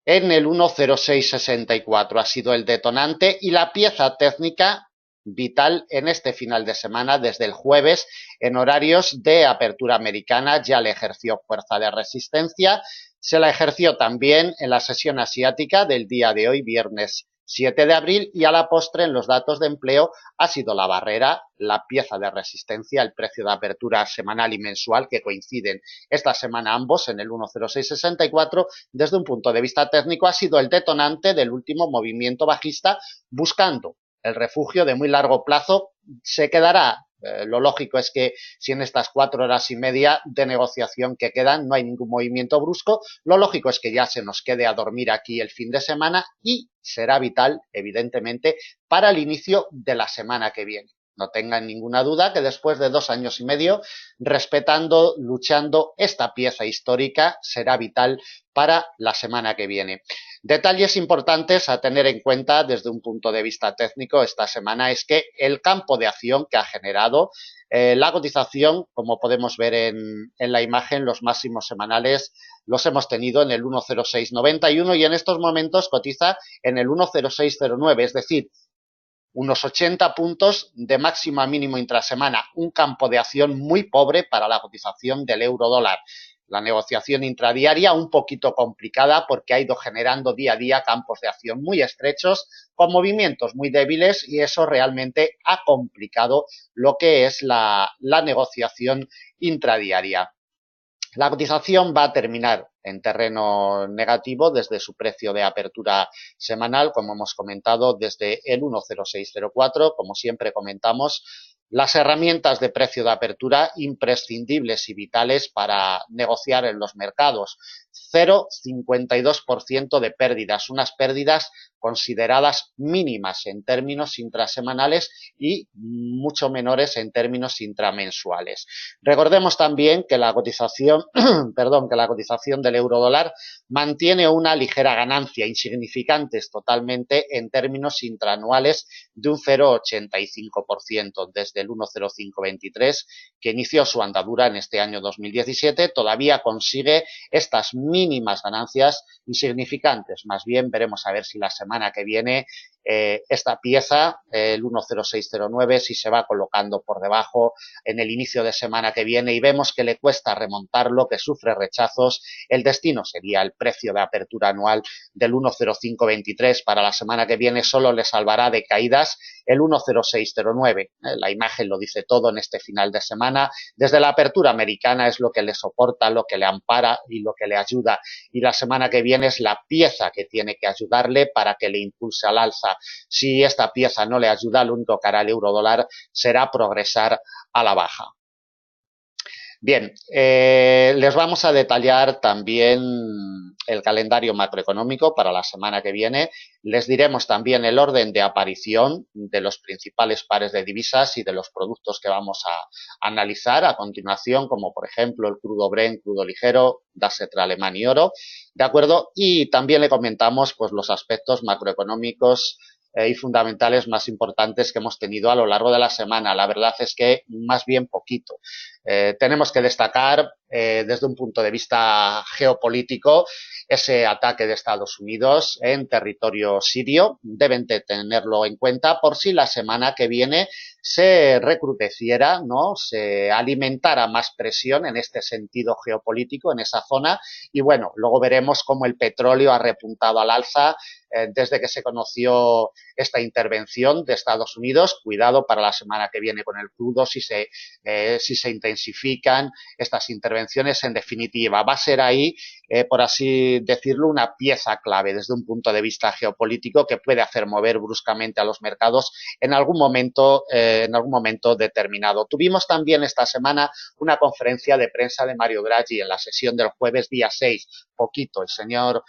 en el 1,0664 ha sido el detonante y la pieza técnica vital en este final de semana desde el jueves en horarios de apertura americana ya le ejerció fuerza de resistencia, se la ejerció también en la sesión asiática del día de hoy, viernes 7 de abril, y a la postre en los datos de empleo ha sido la barrera, la pieza de resistencia, el precio de apertura semanal y mensual que coinciden esta semana ambos en el 1,0664, desde un punto de vista técnico ha sido el detonante del último movimiento bajista buscando el refugio de muy largo plazo. Se quedará, lo lógico es que si en estas 4 horas y media de negociación que quedan no hay ningún movimiento brusco, lo lógico es que ya se nos quede a dormir aquí el fin de semana y será vital, evidentemente, para el inicio de la semana que viene. No tengan ninguna duda que después de 2 años y medio, respetando, luchando, esta pieza histórica será vital para la semana que viene. Detalles importantes a tener en cuenta desde un punto de vista técnico esta semana es que el campo de acción que ha generado la cotización, como podemos ver en la imagen, los máximos semanales los hemos tenido en el 1,0691 y en estos momentos cotiza en el 1,0609, es decir, unos 80 puntos de máximo a mínimo intrasemana, un campo de acción muy pobre para la cotización del euro-dólar. La negociación intradiaria un poquito complicada porque ha ido generando día a día campos de acción muy estrechos con movimientos muy débiles y eso realmente ha complicado lo que es la negociación intradiaria. La cotización va a terminar en terreno negativo desde su precio de apertura semanal, como hemos comentado, desde el 1,0604. Como siempre comentamos, las herramientas de precio de apertura imprescindibles y vitales para negociar en los mercados. 0,52% de pérdidas, unas pérdidas consideradas mínimas en términos intrasemanales y mucho menores en términos intramensuales. Recordemos también que la cotización, que la cotización del euro-dólar mantiene una ligera ganancia, insignificantes totalmente en términos intraanuales de un 0,85% desde el 1,0523 que inició su andadura en este año 2017, todavía consigue estas mínimas ganancias insignificantes. Más bien veremos a ver si la semana que viene esta pieza, el 1,0609, si se va colocando por debajo en el inicio de semana que viene y vemos que le cuesta remontarlo, que sufre rechazos, el destino sería el precio de apertura anual del 1,0523. Para la semana que viene solo le salvará de caídas el 1,0609. La imagen lo dice todo en este final de semana. Desde la apertura americana es lo que le soporta, lo que le ampara y lo que le ayuda. Y la semana que viene es la pieza que tiene que ayudarle para que le impulse al alza. Si esta pieza no le ayuda, lo único que hará el euro-dólar será progresar a la baja. Bien, les vamos a detallar también el calendario macroeconómico para la semana que viene. Les diremos también el orden de aparición de los principales pares de divisas y de los productos que vamos a analizar a continuación, como por ejemplo el crudo Brent, crudo ligero, gas entre alemán y oro, ¿de acuerdo? Y también le comentamos pues los aspectos macroeconómicos y fundamentales más importantes que hemos tenido a lo largo de la semana. La verdad es que más bien poquito. Tenemos que destacar desde un punto de vista geopolítico ese ataque de Estados Unidos en territorio sirio. Deben de tenerlo en cuenta por si la semana que viene se recrudeciera, ¿no? Se alimentara más presión en este sentido geopolítico en esa zona y bueno, luego veremos cómo el petróleo ha repuntado al alza desde que se conoció esta intervención de Estados Unidos. Cuidado para la semana que viene con el crudo si se intensifican estas intervenciones. En definitiva, va a ser ahí, por así decirlo, una pieza clave desde un punto de vista geopolítico que puede hacer mover bruscamente a los mercados en algún momento determinado. Tuvimos también esta semana una conferencia de prensa de Mario Draghi en la sesión del jueves día 6. Poquito, el señor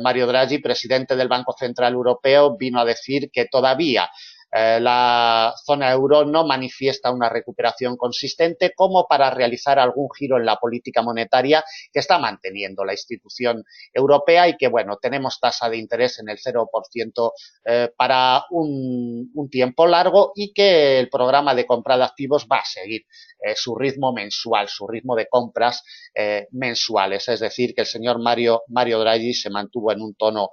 Mario Draghi, presidente del Banco Central Europeo, vino a decir que todavía La zona euro no manifiesta una recuperación consistente como para realizar algún giro en la política monetaria que está manteniendo la institución europea y que, bueno, tenemos tasa de interés en el 0% para un tiempo largo y que el programa de compra de activos va a seguir su ritmo mensual, su ritmo de compras mensuales. Es decir, que el señor Mario Draghi se mantuvo en un tono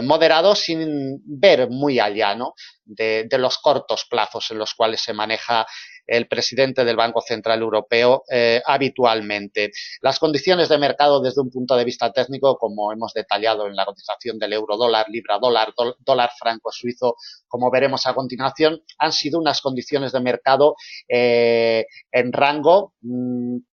moderado sin ver muy allá, ¿no?, de los cortos plazos en los cuales se maneja el presidente del Banco Central Europeo habitualmente. Las condiciones de mercado desde un punto de vista técnico, como hemos detallado en la cotización del euro dólar, libra dólar, dólar franco suizo, como veremos a continuación, han sido unas condiciones de mercado en rango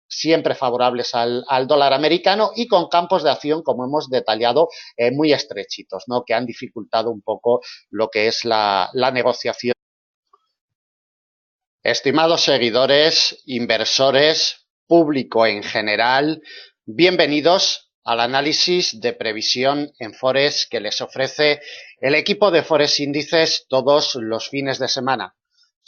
siempre favorables al dólar americano y con campos de acción, como hemos detallado, muy estrechitos, ¿no?, que han dificultado un poco lo que es la negociación. Estimados seguidores, inversores, público en general, bienvenidos al análisis de previsión en Forex que les ofrece el equipo de Forex Índices todos los fines de semana.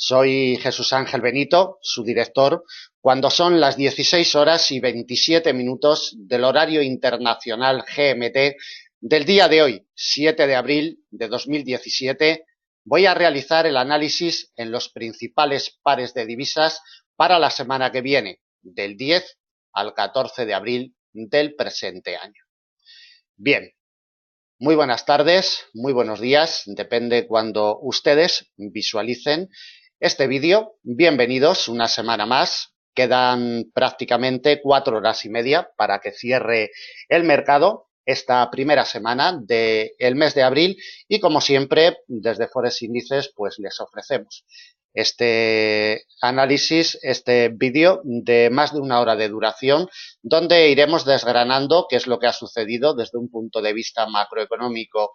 Soy Jesús Ángel Benito, su director, cuando son las 16 horas y 27 minutos del horario internacional GMT del día de hoy, 7 de abril de 2017, voy a realizar el análisis en los principales pares de divisas para la semana que viene, del 10 al 14 de abril del presente año. Bien, muy buenas tardes, muy buenos días, depende cuando ustedes visualicen este vídeo. Bienvenidos una semana más. Quedan prácticamente 4 horas y media para que cierre el mercado esta primera semana del mes de abril y, como siempre, desde Forex Índices pues les ofrecemos este análisis, este vídeo de más de una hora de duración, donde iremos desgranando qué es lo que ha sucedido desde un punto de vista macroeconómico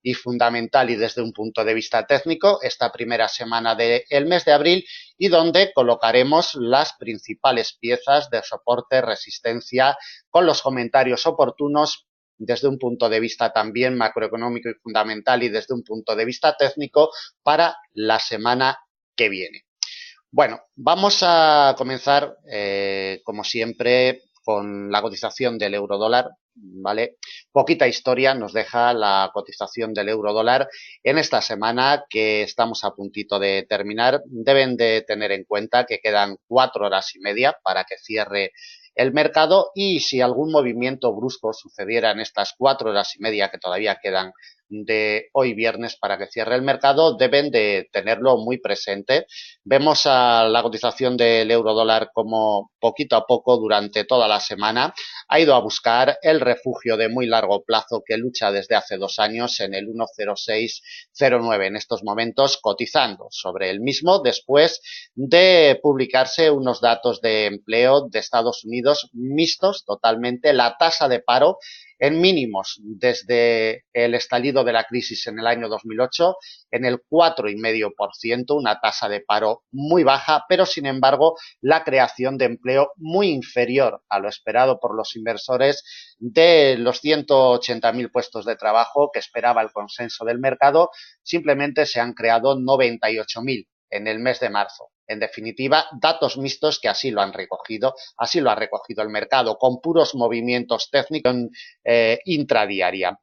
y fundamental y desde un punto de vista técnico esta primera semana del mes de abril y donde colocaremos las principales piezas de soporte, resistencia, con los comentarios oportunos desde un punto de vista también macroeconómico y fundamental y desde un punto de vista técnico para la semana que viene. Bueno, vamos a comenzar, como siempre, con la cotización del euro dólar, ¿vale? Poquita historia nos deja la cotización del euro dólar en esta semana que estamos a puntito de terminar. Deben de tener en cuenta que quedan 4 horas y media para que cierre el mercado y si algún movimiento brusco sucediera en estas 4 horas y media que todavía quedan de hoy viernes para que cierre el mercado, deben de tenerlo muy presente. Vemos a la cotización del euro dólar como poquito a poco durante toda la semana ha ido a buscar el refugio de muy largo plazo que lucha desde hace 2 años en el 1,0609, en estos momentos cotizando sobre el mismo después de publicarse unos datos de empleo de Estados Unidos mixtos totalmente. La tasa de paro en mínimos desde el estallido de la crisis en el año 2008, en el 4,5%, una tasa de paro muy baja, pero sin embargo la creación de empleo muy inferior a lo esperado por los inversores. De los 180.000 puestos de trabajo que esperaba el consenso del mercado, simplemente se han creado 98.000 en el mes de marzo. En definitiva, datos mixtos que así lo han recogido, así lo ha recogido el mercado, con puros movimientos técnicos intradiaria.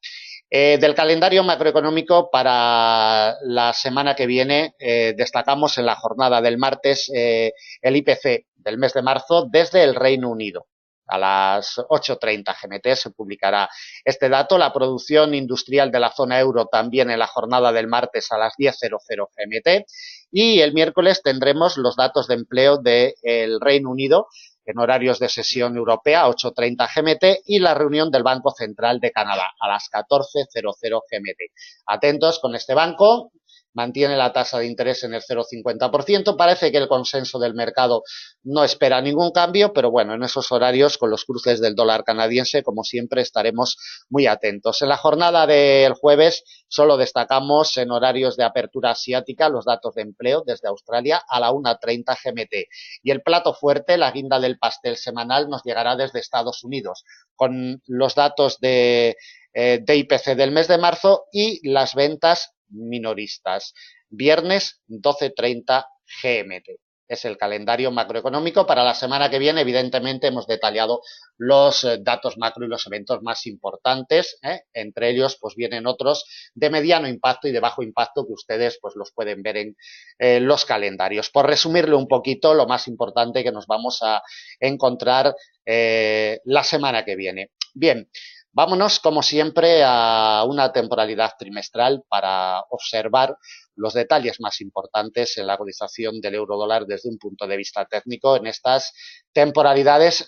Del calendario macroeconómico para la semana que viene, destacamos en la jornada del martes el IPC del mes de marzo desde el Reino Unido. A las 8:30 GMT se publicará este dato. La producción industrial de la zona euro también en la jornada del martes a las 10:00 GMT. Y el miércoles tendremos los datos de empleo del Reino Unido en horarios de sesión europea, 8:30 GMT, y la reunión del Banco Central de Canadá a las 14:00 GMT. Atentos con este banco. Mantiene la tasa de interés en el 0,50%. Parece que el consenso del mercado no espera ningún cambio, pero bueno, en esos horarios, con los cruces del dólar canadiense, como siempre, estaremos muy atentos. En la jornada del jueves solo destacamos en horarios de apertura asiática los datos de empleo desde Australia a la 1:30 GMT. Y el plato fuerte, la guinda del pastel semanal, nos llegará desde Estados Unidos, con los datos de IPC del mes de marzo y las ventas minoristas viernes 12:30 GMT. Es el calendario macroeconómico. Para la semana que viene, evidentemente, hemos detallado los datos macro y los eventos más importantes. Entre ellos, pues vienen otros de mediano impacto y de bajo impacto que ustedes pues los pueden ver en los calendarios. Por resumirle un poquito, lo más importante que nos vamos a encontrar la semana que viene. Bien, vámonos, como siempre, a una temporalidad trimestral para observar los detalles más importantes en la cotización del euro dólar desde un punto de vista técnico en estas temporalidades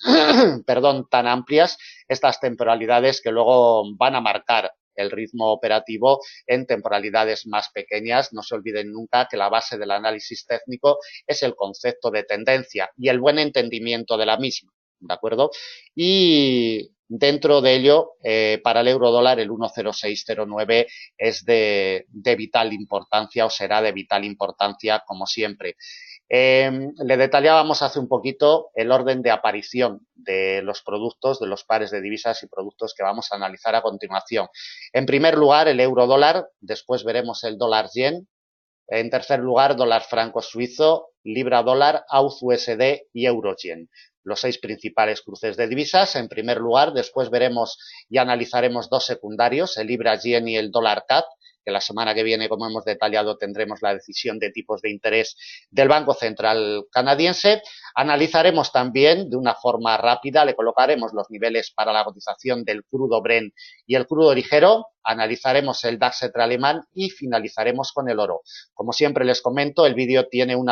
perdón, tan amplias, estas temporalidades que luego van a marcar el ritmo operativo en temporalidades más pequeñas. No se olviden nunca que la base del análisis técnico es el concepto de tendencia y el buen entendimiento de la misma, ¿de acuerdo? Y dentro de ello, para el euro dólar, el 1,0609 es de vital importancia o será de vital importancia como siempre. Le detallábamos hace un poquito el orden de aparición de los productos, de los pares de divisas y productos que vamos a analizar a continuación. En primer lugar, el euro dólar, después veremos el dólar yen, en tercer lugar, dólar franco suizo, libra dólar, AUD USD y euro yen. Los 6 principales cruces de divisas. En primer lugar, después veremos y analizaremos dos secundarios, el libra yen y el dólar CAD, que la semana que viene, como hemos detallado, tendremos la decisión de tipos de interés del Banco Central canadiense. Analizaremos también de una forma rápida, le colocaremos los niveles para la cotización del crudo Brent y el crudo ligero, analizaremos el DAX alemán y finalizaremos con el oro. Como siempre les comento, el vídeo tiene una